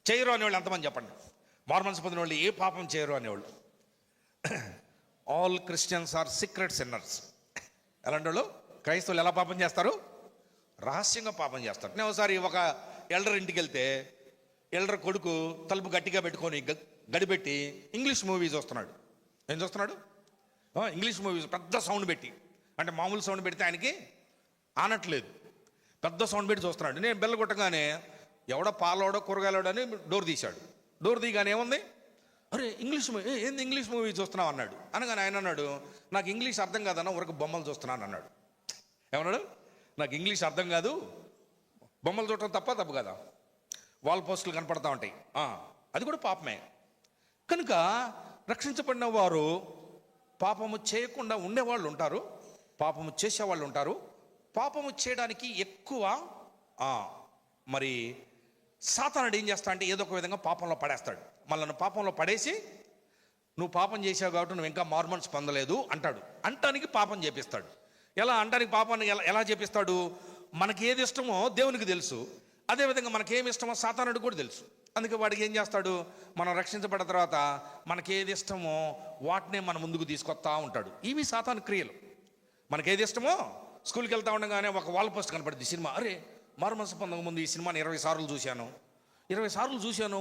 చేయరు అనేవాళ్ళు ఎంతమంది చెప్పండి? మారుమనసు పొందిన వాళ్ళు ఏ పాపం చేయరు అనేవాళ్ళు. All Christians are secret sinners. ఎలాంటి వాళ్ళు? క్రైస్తవులు ఎలా పాపం చేస్తారు? రహస్యంగా పాపం చేస్తారు. నేను ఒకసారి ఒక ఎల్డర్ ఇంటికి వెళ్తే ఎల్డర్ కొడుకు తలుపు గట్టిగా పెట్టుకొని గడిపెట్టి ఇంగ్లీష్ మూవీ చూస్తున్నాడు. ఏం చూస్తున్నాడు? ఇంగ్లీష్ మూవీస్ పెద్ద సౌండ్ పెట్టి. అంటే మామూలు సౌండ్ పెడితే ఆయనకి ఆనట్లేదు, పెద్ద సౌండ్ పెట్టి చూస్తున్నాడు. నేను బెల్ల కొట్టగానే ఎవడో పాలోడో కూరగాయలోడో అని డోర్ తీశాడు. డోర్ తీయగానే ఏముంది? అరే ఇంగ్లీష్ మూవీ, ఏంది ఇంగ్లీష్ మూవీ చూస్తున్నావు అన్నాడు. అనగానే ఆయన అన్నాడు, నాకు ఇంగ్లీష్ అర్థం కాదన్న, ఊరికి బొమ్మలు చూస్తున్నాను అన్నాడు. ఏమన్నాడు? నాకు ఇంగ్లీష్ అర్థం కాదు, బొమ్మలు చూడటం తప్పు కదా, వాల్ పోస్టులు కనపడతా ఉంటాయి, అది కూడా పాపమే. కనుక రక్షించబడిన వారు పాపము చేయకుండా ఉండేవాళ్ళు ఉంటారు, పాపము చేసేవాళ్ళు ఉంటారు. పాపము చేయడానికి ఎక్కువ మరి సాతానుడు ఏం చేస్తా అంటే ఏదో ఒక విధంగా పాపంలో పడేస్తాడు. మళ్ళీ పాపంలో పడేసి నువ్వు పాపం చేసావు కాబట్టి నువ్వు ఇంకా మార్మన్స్ పొందలేదు అంటాడు. అంటానికి పాపం చేపిస్తాడు. ఎలా అంటానికి పాపాన్ని ఎలా చేపిస్తాడు? మనకి ఏది ఇష్టమో దేవునికి తెలుసు, అదేవిధంగా మనకేమి ఇష్టమో సాతానుడికి కూడా తెలుసు. అందుకే వాడికి ఏం చేస్తాడు? మనం రక్షించబడిన తర్వాత మనకి ఏది ఇష్టమో వాటినే మన ముందుకు తీసుకొస్తా ఉంటాడు. ఇవి సాతాను క్రియలు. మనకేది ఇష్టమో స్కూల్కి వెళ్తా ఉండగానే ఒక వాల్ పోస్ట్ కనపడుతుంది సినిమా. అరే మారుమనసు పొందక ముందు ఈ సినిమాని 20 సార్లు చూశాను,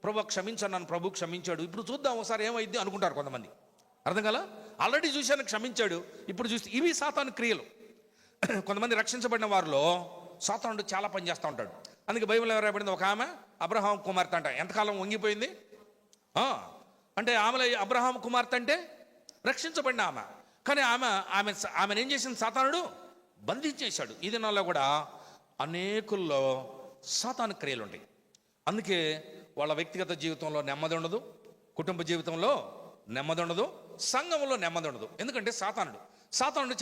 ప్రభు క్షమించాను, నన్ను ప్రభు క్షమించాడు, ఇప్పుడు చూద్దాం ఒకసారి ఏమైంది అనుకుంటారు కొంతమంది. అర్థం కదా? ఆల్రెడీ చూశాను, క్షమించాడు, ఇప్పుడు చూస్తే. ఇవి సాతాను క్రియలు. కొంతమంది రక్షించబడిన వారిలో సాతానుడు చాలా పని చేస్తూ ఉంటాడు. అందుకే బైబిల్ ఎవరు రాయబడింది? ఒక ఆమె అబ్రహాం కుమార్తె అంట. ఎంతకాలం వంగిపోయింది అంటే అబ్రహాం కుమార్తె అంటే రక్షించబడిన ఆమె. కానీ ఆమెను ఏం చేసింది? సాతానుడు బంధించేశాడు. ఈ దినాల్లో కూడా అనేకుల్లో సాతాను క్రియలు ఉంటాయి. అందుకే వాళ్ళ వ్యక్తిగత జీవితంలో నెమ్మది ఉండదు, కుటుంబ జీవితంలో నెమ్మది ఉండదు, సంఘంలో నెమ్మది ఉండదు. ఎందుకంటే సాతానుడు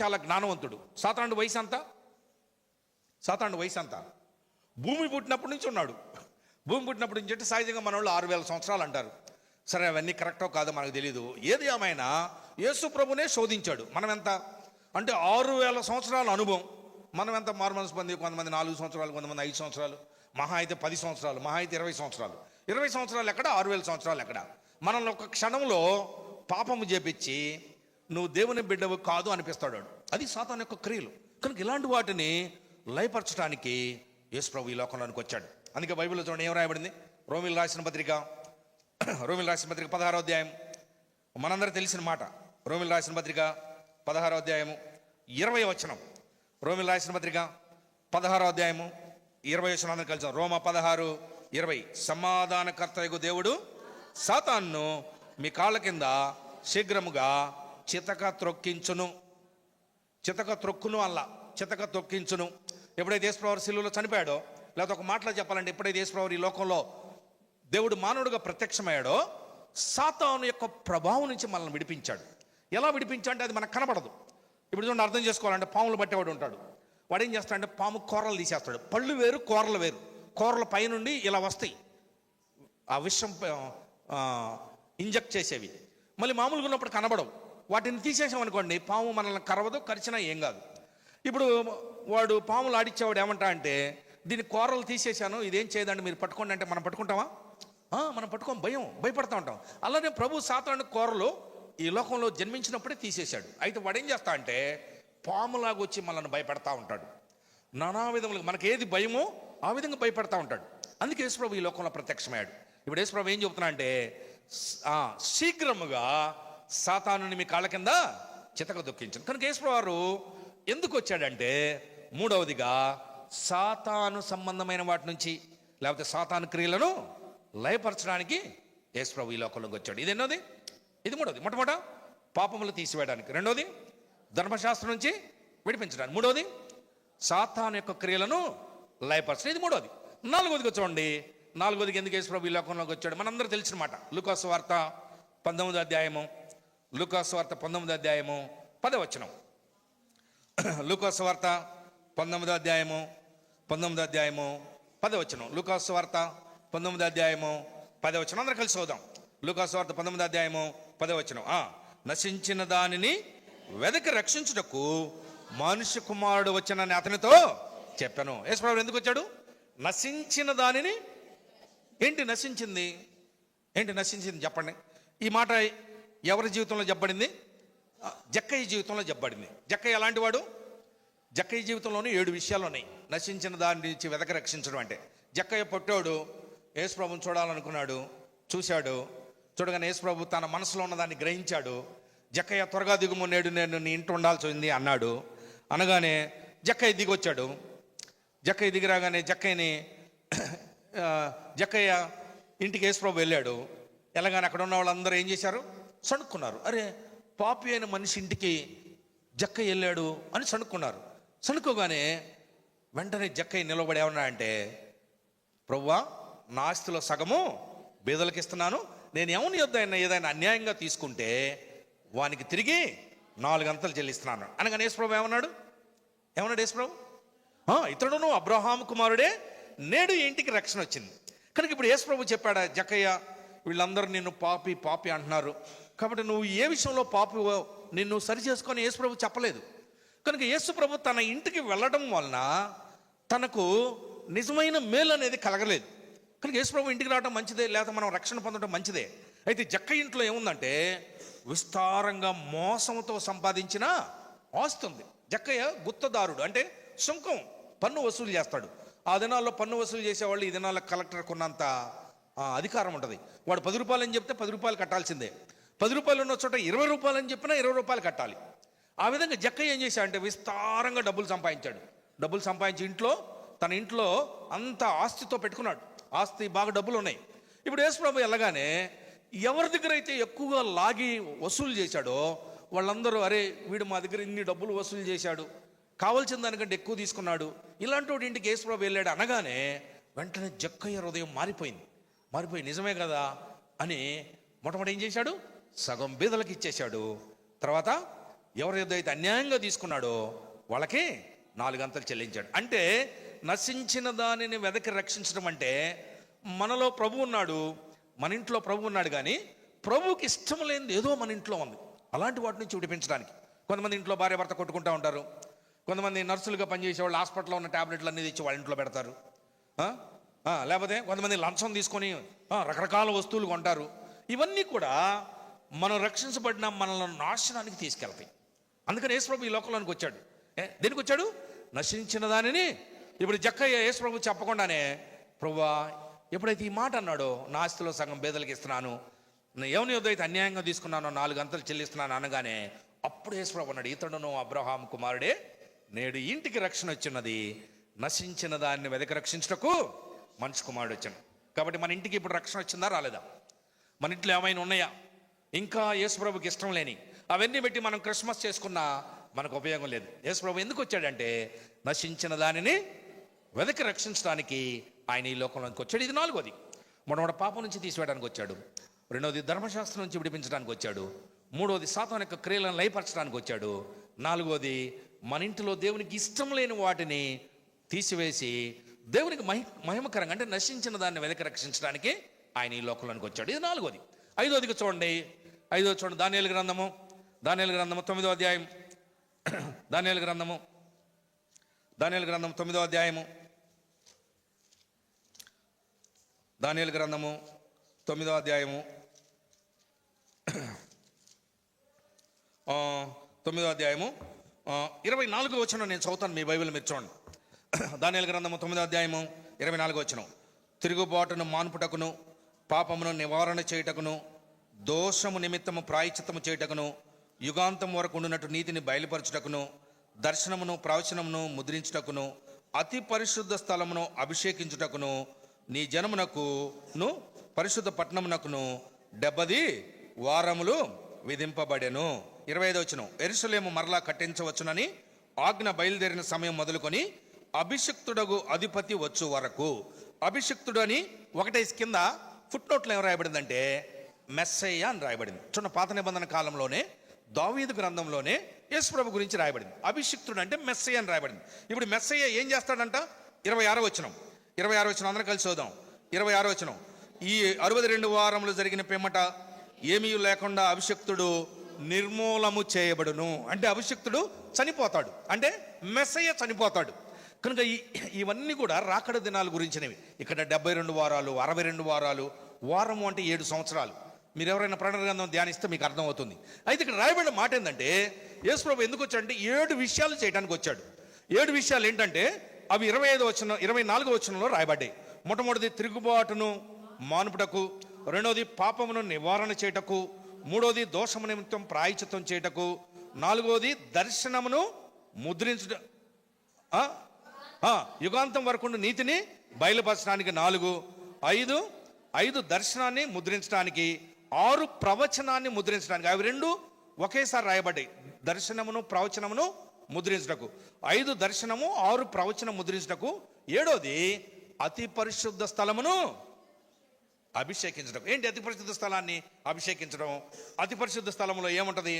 చాలా జ్ఞానవంతుడు. సాతానుడు వయసు అంతా భూమి పుట్టినప్పటి నుంచి ఉన్నాడు. భూమి పుట్టినప్పటి నుంచి అంటే సహజంగా మన వాళ్ళు 6000 సంవత్సరాలు అంటారు. సరే, అవన్నీ కరెక్టో కాదో మనకు తెలియదు. ఏది ఏమైనా యేసు ప్రభునే శోధించాడు. మనం ఎంత అంటే 6000 సంవత్సరాల అనుభవం. మనం ఎంత మారుమనసు పొంది? కొంతమంది 4 సంవత్సరాలు, కొంతమంది 5 సంవత్సరాలు, మహా అయితే 10 సంవత్సరాలు, మహా అయితే 20 సంవత్సరాలు. 20 సంవత్సరాలు ఎక్కడ? 6000 సంవత్సరాలు ఎక్కడ? మనల్ని ఒక క్షణంలో పాపము చేపించి నువ్వు దేవుని బిడ్డవు కాదు అనిపిస్తాడు. అది సాతాను యొక్క క్రియలు. కనుక ఇలాంటి వాటిని లయపరచడానికి యేసు ప్రభు ఈ లోకంలోనికి వచ్చాడు. అందుకే బైబిల్లో చూడండి ఏం రాయబడింది? రోమిలు రాసిన పత్రిక 16వ అధ్యాయం, మనందరూ తెలిసిన మాట. రోమిలు రాసిన పత్రిక 16వ అధ్యాయము 20వ వచనం. రోమిలు రాసిన పత్రిక 16వ అధ్యాయము 20వ వచనం అందరూ కలిసి. రోమ 16:20. సమాధానకర్తయగు దేవుడు సాతానును మీ కాళ్ళ కింద శీఘ్రముగా చితక త్రొక్కించును. చితక తొక్కించును. ఎప్పుడైతే యేసుప్రభు శిలువలో చనిపోయాడో, లేకపోతే ఒక మాటలో చెప్పాలంటే ఎప్పుడైతే యేసుప్రభు ఈ లోకంలో దేవుడు మానవుడిగా ప్రత్యక్షమయ్యాడో, సాతాను యొక్క ప్రభావం నుంచి మనల్ని విడిపించాడు. ఎలా విడిపించాడంటే అది మనకు కనపడదు. ఇప్పుడు చూడండి, అర్థం చేసుకోవాలంటే పాములు పట్టేవాడు ఉంటాడు. వాడు ఏం చేస్తాడంటే పాము కూరలు తీసేస్తాడు. పళ్ళు వేరు, కూరలు వేరు. కూరల పైనుండి ఇలా వస్తాయి ఆ విషం ఇంజెక్ట్ చేసేవి. మళ్ళీ మామూలుగా ఉన్నప్పుడు కనబడవు. వాటిని తీసేసామనుకోండి, పాము మనల్ని కరవదు, కరిచినా ఏం కాదు. ఇప్పుడు వాడు పాములు ఆడిచ్చేవాడు ఏమంటా అంటే, దీని కూరలు తీసేశాను, ఇదేం చేయదండి, మీరు పట్టుకోండి అంటే మనం పట్టుకుంటామా? మనం పట్టుకోం, భయపడతా ఉంటాం. అలానే ప్రభు సాతాను కూరలు ఈ లోకంలో జన్మించినప్పుడే తీసేశాడు. అయితే వాడు ఏం చేస్తా అంటే పాములాగా వచ్చి మనల్ని భయపెడతా ఉంటాడు. నానా విధములుగా మనకి ఏది భయమో ఆ విధంగా భయపెడతా ఉంటాడు. అందుకే యేసుప్రభు ఈ లోకంలో ప్రత్యక్షమయ్యాడు. ఇప్పుడు యేసుప్రభు ఏం చెబుతున్నా అంటే, శీఘ్రముగా సాతానుని మీ కాళ్ళ కింద చితక దుఃఖించను. కనుక యేసుప్రభు వారు ఎందుకు వచ్చాడంటే, మూడవదిగా సాతాను సంబంధమైన వాటి నుంచి, లేకపోతే సాతాను క్రియలను లయపరచడానికి యేసుప్రభు ఈ లోకంలోకి వచ్చాడు. ఇది ఎన్నోది? ఇది మూడవది. మొట్టమొదట పాపములు తీసివేయడానికి, రెండవది ధర్మశాస్త్రం నుంచి విడిపించడానికి, మూడవది సాతాను యొక్క క్రియలను లయపరచడం, ఇది మూడవది. నాలుగవదిగా చూడండి, నాలుగవదికి ఎందుకు యేసుప్రభు ఈ లోకంలోకి వచ్చాడు మనందరూ తెలిసిన మాట. లూకాసు వార్త 19వ అధ్యాయము, లూకాసు వార్త 19వ అధ్యాయము 10వ వచనం. లూకాసు వార్త 19వ అధ్యాయము 10వ వచనం. లూకాసు వార్త 19వ అధ్యాయము 10వ వచనం. అందరూ కలిసి చదువుదాం. లూకాసు వార్త 19వ అధ్యాయము 10వ వచనం. నశించిన దానిని వెదకి రక్షించుటకు మనుష్య కుమారుడు వచ్చానని అతనితో చెప్పాను. యేసుప్రభు ఎందుకు వచ్చాడు? నశించిన దానిని. ఏంటి నశించింది? ఏంటి నశించింది చెప్పండి. ఈ మాట ఎవరి జీవితంలో చెప్పబడింది? జక్కయ్య జీవితంలో చెప్పబడింది. జక్కయ్య ఎలాంటి వాడు? జక్కయ్య జీవితంలోనే 7 విషయాలు ఉన్నాయి నశించిన దాని నుంచి వెదక రక్షించడం అంటే. జక్కయ్య పొట్టోడు యేసుప్రభుని చూడాలనుకున్నాడు, చూశాడు. చూడగానే యేసుప్రభు తన మనసులో ఉన్నదాన్ని గ్రహించాడు. జక్కయ్య త్వరగా దిగుము, నేడు నేను నీ ఇంటి ఉండాల్సి ఉంది అన్నాడు. అనగానే జక్కయ్య దిగొచ్చాడు. జక్కయ్య దిగిరాగానే జక్కయ్య ఇంటికి యేసుప్రభు వెళ్ళాడు. వెళ్ళగానే అక్కడ ఉన్న వాళ్ళందరూ ఏం చేశారు? సణుక్కున్నారు. అరే, పాపి అయిన మనిషి ఇంటికి జక్కయ్య వెళ్ళాడు అని సణుక్కున్నారు. సణుకోగానే వెంటనే జక్కయ్య నిలబడి ఏమన్నా అంటే, ప్రభువా, నా ఆస్తిలో సగము బీదలకు ఇస్తున్నాను. నేను ఎవని యొద్ద ఏదైనా అన్యాయంగా తీసుకుంటే వానికి తిరిగి 4 అంతలు చెల్లిస్తున్నాను అనగానే యేసుప్రభు ఏమన్నాడు? యేసుప్రభు, ఇతడును అబ్రహాము కుమారుడే, నేడు ఈ ఇంటికి రక్షణ వచ్చింది. కనుక ఇప్పుడు యేసుప్రభు చెప్పాడా, జక్కయ్య వీళ్ళందరూ నిన్ను పాపి పాపి అంటున్నారు, కాబట్టి నువ్వు ఏ విషయంలో పాపి నిన్ను సరి చేసుకొని యేసుప్రభు చెప్పలేదు. కనుక యేసుప్రభు తన ఇంటికి వెళ్ళడం వలన తనకు నిజమైన మేలు అనేది కలగలేదు. కనుక యేసుప్రభు ఇంటికి రావడం మంచిదే, లేకపోతే మనం రక్షణ పొందడం మంచిదే. అయితే జక్కయ్య ఇంట్లో ఏముందంటే విస్తారంగా మోసంతో సంపాదించిన ఆస్తి ఉంది. జక్కయ్య గుత్తదారుడు, అంటే సుంకం, పన్ను వసూలు చేస్తాడు. ఆ దినాల్లో పన్ను వసూలు చేసేవాళ్ళు ఈ దినాల్లో కలెక్టర్ కొన్నంత అధికారం ఉంటుంది. వాడు 10 రూపాయలు అని చెప్తే 10 రూపాయలు కట్టాల్సిందే. 10 రూపాయలు ఉన్న చోట 20 రూపాయలు అని చెప్పినా 20 రూపాయలు కట్టాలి. ఆ విధంగా జక్కయ్య ఏం చేశాడంటే విస్తారంగా డబ్బులు సంపాదించాడు. డబ్బులు సంపాదించి తన ఇంట్లో అంత ఆస్తితో పెట్టుకున్నాడు. ఆస్తి బాగా డబ్బులు ఉన్నాయి. ఇప్పుడు యేసుప్రభు వెళ్ళగానే ఎవరి దగ్గర అయితే ఎక్కువగా లాగి వసూలు చేశాడో వాళ్ళందరూ, అరే వీడు మా దగ్గర ఇన్ని డబ్బులు వసూలు చేశాడు, కావాల్సిన దానికంటే ఎక్కువ తీసుకున్నాడు, ఇలాంటి వాడి ఇంటికి యేసుప్రభు వెళ్ళాడు అనగానే వెంటనే జక్కయ్య హృదయం మారిపోయి నిజమే కదా అని మొట్టమొదటి ఏం చేశాడు? సగం బీదలకు ఇచ్చేశాడు. తర్వాత ఎవరి ఏదైతే అన్యాయంగా తీసుకున్నాడో వాళ్ళకి 4 అంతలు చెల్లించాడు. అంటే నశించిన దానిని వెదకి రక్షించడం అంటే, మనలో ప్రభు ఉన్నాడు, మన ఇంట్లో ప్రభు ఉన్నాడు, కానీ ప్రభువుకి ఇష్టం లేనిది ఏదో మన ఇంట్లో ఉంది. అలాంటి వాటి నుంచి విడిపించడానికి కొంతమంది ఇంట్లో భార్య భర్త కొట్టుకుంటూ ఉంటారు. కొంతమంది నర్సులుగా పనిచేసే వాళ్ళు హాస్పిటల్లో ఉన్న ట్యాబ్లెట్లు అన్నీ తెచ్చి వాళ్ళ ఇంట్లో పెడతారు. లేకపోతే కొంతమంది లంచం తీసుకొని రకరకాల వస్తువులు కొంటారు. ఇవన్నీ కూడా మనం రక్షించబడిన మనల్ని నాశనానికి తీసుకెళ్తాయి. అందుకని యేసుప్రభు ఈ లోకంలోనికి వచ్చాడు. దేనికి వచ్చాడు? నశించిన దానిని. ఇప్పుడు జక్కయ్య యేసుప్రభు చెప్పకుండానే, ప్రభువా, ఎప్పుడైతే ఈ మాట అన్నాడో, నా ఆస్తిలో సగం బేదలకు ఇస్తున్నాను, ఎవని ఏదైతే అన్యాయంగా తీసుకున్నానో 4 అంతలు చెల్లిస్తున్నాను అనగానే అప్పుడు యేసుప్రభు అన్నాడు, ఇతడును అబ్రహాము కుమారుడే, నేడు ఇంటికి రక్షణ వచ్చినది. నశించిన దాన్ని వెదకి రక్షించుటకు మనిషి కుమారుడు వచ్చాను. కాబట్టి మన ఇంటికి ఇప్పుడు రక్షణ వచ్చిందా రాలేదా? మన ఇంట్లో ఏమైనా ఉన్నాయా ఇంకా యేసుప్రభుకి ఇష్టం లేని? అవన్నీ పెట్టి మనం క్రిస్మస్ చేసుకున్నా మనకు ఉపయోగం లేదు. యేసుప్రభు ఎందుకు వచ్చాడంటే నశించిన దానిని వెదకి రక్షించడానికి ఆయన ఈ లోకంలోకి వచ్చాడు. ఇది 4వది. మొట్టమొదటి పాపం నుంచి తీసివేయడానికి వచ్చాడు. 2వది ధర్మశాస్త్రం నుంచి విడిపించడానికి వచ్చాడు. 3వది సాతాను యొక్క క్రియలను లయపరచడానికి వచ్చాడు. 4వది మన ఇంటిలో దేవునికి ఇష్టం లేని వాటిని తీసివేసి దేవునికి మహిమకరంగా, అంటే నశించిన దాన్ని వెదకి రక్షించడానికి ఆయన ఈ లోకంలోనికి వచ్చాడు. ఇది 4వది. 5వదిగా చూడండి. దానియేలు గ్రంథము 9వ అధ్యాయం. దానియేలు గ్రంథము 9వ అధ్యాయము. దానియేలు గ్రంథము 9వ అధ్యాయము 9వ అధ్యాయము 24వ వచనం నేను చదువుతాను, మీ బైబిల్ మీరు చూడండి. దానియేలు గ్రంథము 9వ అధ్యాయము 24వ వచనం. తిరుగుబాటును మాన్పుటకును, పాపమును నివారణ చేయుటకును, దోషము నిమిత్తము ప్రాయశ్చిత్తము చేయుటకును, యుగాంతం వరకు ఉండునట్టు నీతిని బయలుపరచుటకును, దర్శనమును ప్రవచనమును ముద్రించుటకును, అతి పరిశుద్ధ స్థలమును అభిషేకించుటకును, నీ జనమునకును పరిశుద్ధ పట్టణమునకును 70 వారములు విధింపబడెను. 25వ వచనం, యెరూషలేము మరలా కట్టించవచ్చునని ఆజ్ఞ బయలుదేరిన సమయం మొదలుకొని అభిషిక్తుడగు అధిపతి వచ్చు వరకు. అభిషిక్తుడు అని ఒకటే కింద ఫుట్ నోట్లో ఏం రాయబడిందంటే మెస్సయ్య అని రాయబడింది. చూడండి, పాత నిబంధన కాలంలోనే దావీదు గ్రంథంలోనే యేసుప్రభు గురించి రాయబడింది. అభిషిక్తుడు అంటే మెస్సయ్య అని రాయబడింది. ఇప్పుడు మెస్సయ్య ఏం చేస్తాడంట? 26వ వచనం అందరం కలిసి చూద్దాం. 26వ వచనం, ఈ 62 వారములు జరిగిన పిమ్మట ఏమీ లేకుండా అభిషిక్తుడు నిర్మూలము చేయబడును. అంటే అభిషిక్తుడు చనిపోతాడు, అంటే మెస్సయ్య చనిపోతాడు. కనుక ఇవన్నీ కూడా రాకడ దినాల గురించినవి. ఇక్కడ 72 వారాలు, 62 వారాలు, వారము అంటే 7 సంవత్సరాలు. మీరు ఎవరైనా ప్రకటన గ్రంథం ధ్యానిస్తే మీకు అర్థమవుతుంది. అయితే ఇక్కడ రాయబడిన మాట ఏంటంటే, యేసుప్రభు ఎందుకు వచ్చాడంటే 7 విషయాలు చేయడానికి వచ్చాడు. 7 విషయాలు ఏంటంటే అవి 24వ వచనంలో రాయబడ్డాయి. మొట్టమొదటిది తిరుగుబాటును మానుపుటకు, రెండవది పాపమును నివారణ చేయుటకు, మూడవది దోషము నిమిత్తం ప్రాయశ్చిత్తం చేయుటకు, నాలుగవది దర్శనమును ముద్రించుట, యుగాంతం వరకు నీతిని బయలుపరచడానికి 4, 5 దర్శనాన్ని ముద్రించడానికి, 6 ప్రవచనాన్ని ముద్రించడానికి. అవి 2 ఒకేసారి రాయబడ్డాయి. దర్శనమును ప్రవచనమును ముద్రించుటకు 5 దర్శనము, 6 ప్రవచనం ముద్రించుటకు. 7వది అతి పరిశుద్ధ స్థలమును అభిషేకించడం. ఏంటి అతి పరిశుద్ధ స్థలాన్ని అభిషేకించడం? అతి పరిశుద్ధ స్థలంలో ఏముంటుంది?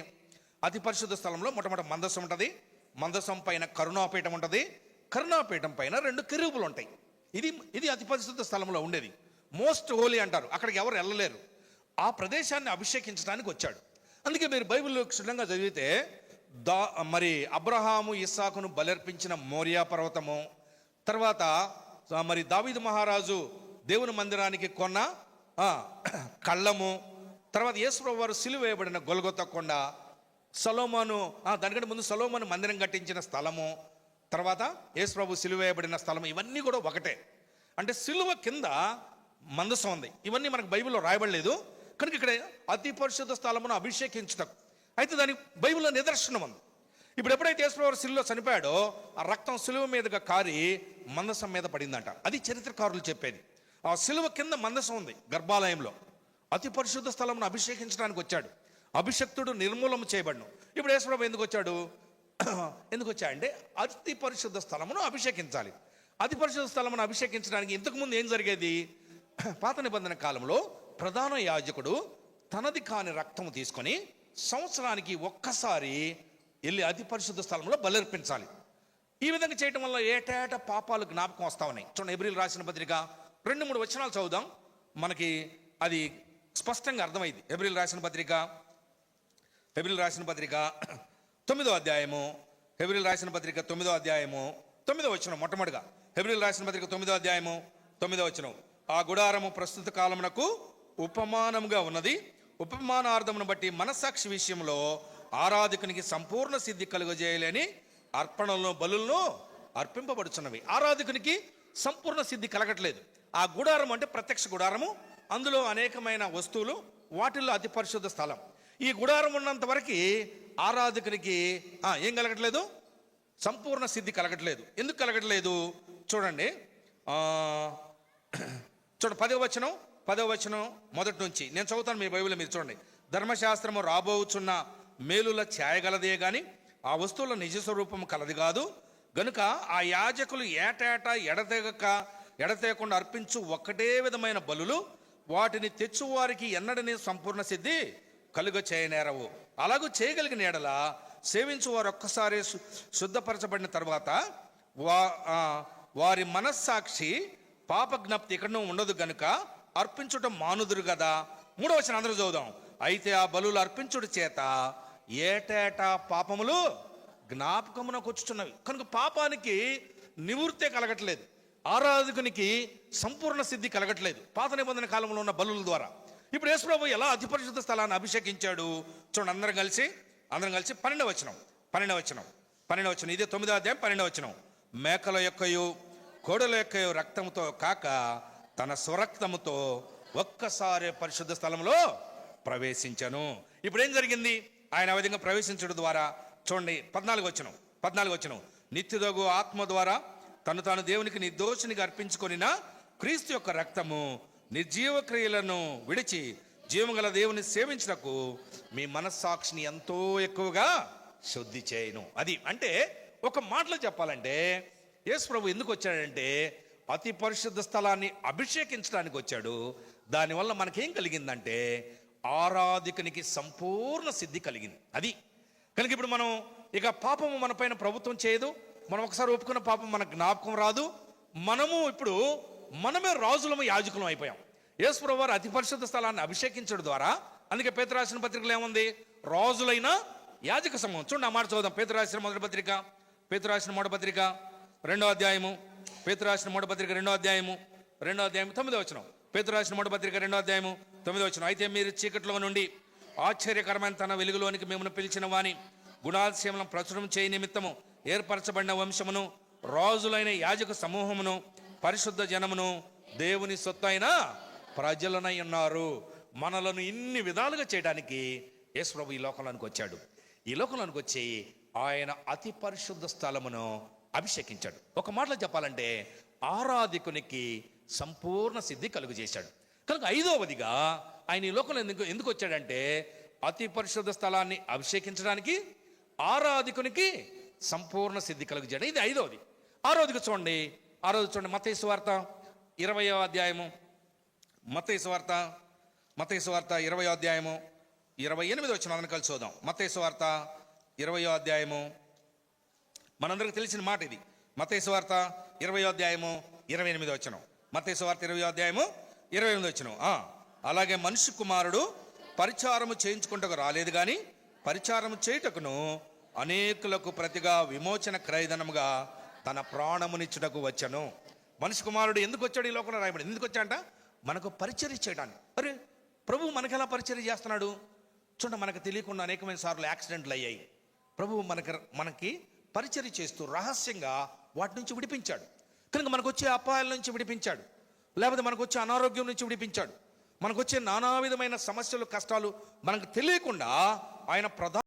అతి పరిశుద్ధ స్థలంలో మొట్టమొదటి మందసం ఉంటుంది. మందసం పైన కరుణాపీఠం ఉంటుంది. కరుణాపీఠం పైన 2 కెరూబులు ఉంటాయి. ఇది అతి పరిశుద్ధ స్థలంలో ఉండేది. మోస్ట్ హోలీ అంటారు. అక్కడికి ఎవరు వెళ్ళలేరు. ఆ ప్రదేశాన్ని అభిషేకించడానికి వచ్చాడు. అందుకే మీరు బైబిల్లో క్షుణ్ణంగా చదివితే మరి అబ్రహాము ఇస్సాకును బలర్పించిన మోరియా పర్వతము, తర్వాత మరి దావీదు మహారాజు దేవుని మందిరానికి కొన్న కళ్ళము, తర్వాత యేసుప్రభు వారు సిలువ వేయబడిన గొల్గొతా కొండ, సొలొమోను దానికంటే ముందు సొలొమోను మందిరం కట్టించిన స్థలము, తర్వాత యేసుప్రభు సిలువ వేయబడిన స్థలము, ఇవన్నీ కూడా ఒకటే. అంటే సిలువ కింద మందసం ఉంది. ఇవన్నీ మనకు బైబిల్లో రాయబడలేదు. కనుక ఇక్కడ అతి పరిశుద్ధ స్థలమును అభిషేకించటం, అయితే దానికి బైబిల్లో నిదర్శనం ఉంది. ఇప్పుడు ఎప్పుడైతే యేసుప్రభు సిలువలో చనిపోయాడో ఆ రక్తం సిలువ మీదుగా కారి మందసం మీద పడిందంట. అది చరిత్రకారులు చెప్పేది. ఆ సిలువ కింద మందసం ఉంది గర్భాలయంలో. అతి పరిశుద్ధ స్థలమును అభిషేకించడానికి వచ్చాడు. అభిషక్తుడు నిర్మూలన చేయబడను. ఇప్పుడు యేసుప్రభు ఎందుకు వచ్చాడంటే అతి పరిశుద్ధ స్థలమును అభిషేకించాలి. అతి పరిశుద్ధ స్థలమును అభిషేకించడానికి ఇంతకుముందు ఏం జరిగేది? పాత నిబంధన కాలంలో ప్రధాన యాజకుడు తనది కాని రక్తము తీసుకొని సంవత్సరానికి ఒక్కసారి వెళ్ళి అతి పరిశుద్ధ స్థలంలో బలర్పించాలి. ఈ విధంగా చేయటం వల్ల ఏటేటా పాపాలు జ్ఞాపకం వస్తా ఉన్నాయి. చూడండి, హెబ్రీయులు రాసిన పత్రిక 2-3 వచనాలు చదువుదాం, మనకి అది స్పష్టంగా అర్థమైంది. హెబ్రీయులు రాసిన పత్రిక 9వ అధ్యాయము, హెబ్రీయులు రాసిన పత్రిక 9వ అధ్యాయము 9వ వచనం. మొట్టమొదటిగా హెబ్రీయులు రాసిన పత్రిక 9వ అధ్యాయము 9వ వచనం, ఆ గుడారము ప్రస్తుత కాలమునకు ఉపమానముగా ఉన్నది. ఉపమానార్థమును బట్టి మనస్సాక్షి విషయంలో ఆరాధకునికి సంపూర్ణ సిద్ధి కలుగజేయలేని అర్పణలను బలులను అర్పింపబడుచున్నవి. ఆరాధకునికి సంపూర్ణ సిద్ధి కలగట్లేదు. ఆ గుడారం అంటే ప్రత్యక్ష గుడారము, అందులో అనేకమైన వస్తువులు, వాటిల్లో అతి పరిశుద్ధ స్థలం. ఈ గుడారం ఉన్నంత వరకు ఆరాధకునికి ఏం కలగట్లేదు? సంపూర్ణ సిద్ధి కలగట్లేదు. ఎందుకు కలగట్లేదు? చూడండి, 10వ వచనం మొదటి నుంచి నేను చదువుతాను, మీ బైబిల్లో మీరు చూడండి. ధర్మశాస్త్రము రాబోచున్న మేలుల ఛాయగలదే గాని ఆ వస్తువుల నిజ స్వరూపము కలది కాదు. గనుక ఆ యాజకులు ఏటేటా ఎడతెగకుండా అర్పించు ఒక్కటే విధమైన బలులు వాటిని తెచ్చువారికి ఎన్నడనే సంపూర్ణ సిద్ధి కలుగ చేయనేరవు. అలాగూ చేయగలిగిన ఎడల సేవించువారు ఒక్కసారి శుద్ధపరచబడిన తర్వాత వారి మనస్సాక్షి పాప జ్ఞప్తి ఎక్కడనూ ఉండదు గనుక అర్పించుట మానుదురు కదా. 3వ వచనం అందరూ చదువుదాం. అయితే ఆ బలులు అర్పించుట చేత ఏటేటా పాపములు జ్ఞాపకమునకు వచ్చుచున్నవి. కనుక పాపానికి నివృత్తే కలగట్లేదు, ఆరాధకునికి సంపూర్ణ సిద్ధి కలగట్లేదు పాత నిబంధన కాలంలో ఉన్న బలుల ద్వారా. ఇప్పుడు యేసుప్రభు ఎలా అతి పరిశుద్ధ స్థలాన్ని అభిషేకించాడు చూడండి. అందరం కలిసి 12వ వచనం, ఇదే 9వ అధ్యాయం 12వ వచనం. మేకల యొక్కయు కోడల యొక్కయు రక్తముతో కాక తన స్వరక్తముతో ఒక్కసారి పరిశుద్ధ స్థలంలో ప్రవేశించను. ఇప్పుడు ఏం జరిగింది? ఆయన ఆ విధంగా ప్రవేశించడం ద్వారా చూడండి 14 వచనం నిత్యుదగు ఆత్మ ద్వారా తను తాను దేవునికి నిర్దోషినిగా అర్పించుకొనిన క్రీస్తు యొక్క రక్తము నిర్జీవ క్రియలను విడిచి జీవగల దేవుని సేవించుటకు మీ మనస్సాక్షిని ఎంతో ఎక్కువగా శుద్ధి చేయను. అది అంటే ఒక మాటలో చెప్పాలంటే యేసు ప్రభు ఎందుకు వచ్చాడంటే అతి పరిశుద్ధ స్థలాన్ని అభిషేకించడానికి వచ్చాడు. దానివల్ల మనకేం కలిగిందంటే ఆరాధికునికి సంపూర్ణ సిద్ధి కలిగింది. అది కనుక ఇప్పుడు మనం ఇక పాపము మన పైన ప్రభుత్వం చేయదు. మనం ఒకసారి ఒప్పుకున్న పాపం మనకు జ్ఞాపకం రాదు. మనమే రాజులము యాజకులం అయిపోయాం. యేసు ప్రభువు వారు అతి పరిశుద్ధ స్థలాన్ని అభిషేకించడం ద్వారా, అందుకే పేతురు రాసిన పత్రికలో ఏముంది? రాజులైన యాజక సమూహం. చూడండి ఆ మాట చదువుదాం. పేతురు రాసిన మొదటి పత్రిక 2వ అధ్యాయము, పేతురు రాసిన మొదటి పత్రిక 2వ అధ్యాయము 9వ వచనం. పేతురు రాసిన మొదటి పత్రిక 2వ అధ్యాయము 9వ వచనం. అయితే మీరు చీకట్లో నుండి ఆశ్చర్యకరమైన తన వెలుగులోనికి మిమ్మల్ని పిలిచిన వాని గుణాతిశయములను ప్రచురం చేయ నిమిత్తము ఏర్పరచబడిన వంశమును, రాజులైన యాజక సమూహమును, పరిశుద్ధ జనమును, దేవుని సొత్తు అయిన ప్రజలనై ఉన్నారు. మనలను ఇన్ని విధాలుగా చేయడానికి యేసు ప్రభు ఈ లోకంలోనికి వచ్చాడు. ఈ లోకంలోనికి వచ్చి ఆయన అతి పరిశుద్ధ స్థలమును అభిషేకించాడు. ఒక మాటలో చెప్పాలంటే ఆరాధికునికి సంపూర్ణ సిద్ధి కలుగు చేశాడు. కనుక 5వదిగా ఆయన ఈ లోకంలో ఎందుకు వచ్చాడంటే అతి పరిశుద్ధ స్థలాన్ని అభిషేకించడానికి, ఆరాధికునికి సంపూర్ణ సిద్ధి కలుగు చేయడం. ఇది 5వది. 6వదిగా చూడండి. మత్తయి సువార్త 20వ అధ్యాయము, మత్తయి సువార్త 20వ అధ్యాయము 28వ వచనం కలిసి చూద్దాం. మత్తయి సువార్త 20వ అధ్యాయము, మనందరికి తెలిసిన మాట ఇది. మత్తయి సువార్త 20వ అధ్యాయము 28వ వచనం. మత్తయి సువార్త 20వ అధ్యాయము 28వ వచనం. అలాగే మనుష్య కుమారుడు పరిచారము చేయించుకుంటకు రాలేదు కానీ పరిచారము చేయుటకును అనేకులకు ప్రతిగా విమోచన క్రయధనముగా తన ప్రాణమునిచ్చుటకు వచ్చను. మనిషి కుమారుడు ఎందుకు వచ్చాడు ఈ లోకంలో రాయబడి? ఎందుకు వచ్చాడంట? మనకు పరిచర్య చేయడానికి. అరే ప్రభు మనకి ఎలా పరిచర్య చేస్తున్నాడు చూడండి. మనకు తెలియకుండా అనేకమైన సార్లు యాక్సిడెంట్లు అయ్యాయి. ప్రభు మనకి పరిచర్య చేస్తూ రహస్యంగా వాటి నుంచి విడిపించాడు. కనుక మనకు వచ్చే అపాయాల నుంచి విడిపించాడు, లేకపోతే మనకు వచ్చే అనారోగ్యం నుంచి విడిపించాడు, మనకు వచ్చే నానా విధమైన సమస్యలు, కష్టాలు మనకు తెలియకుండా ఆయన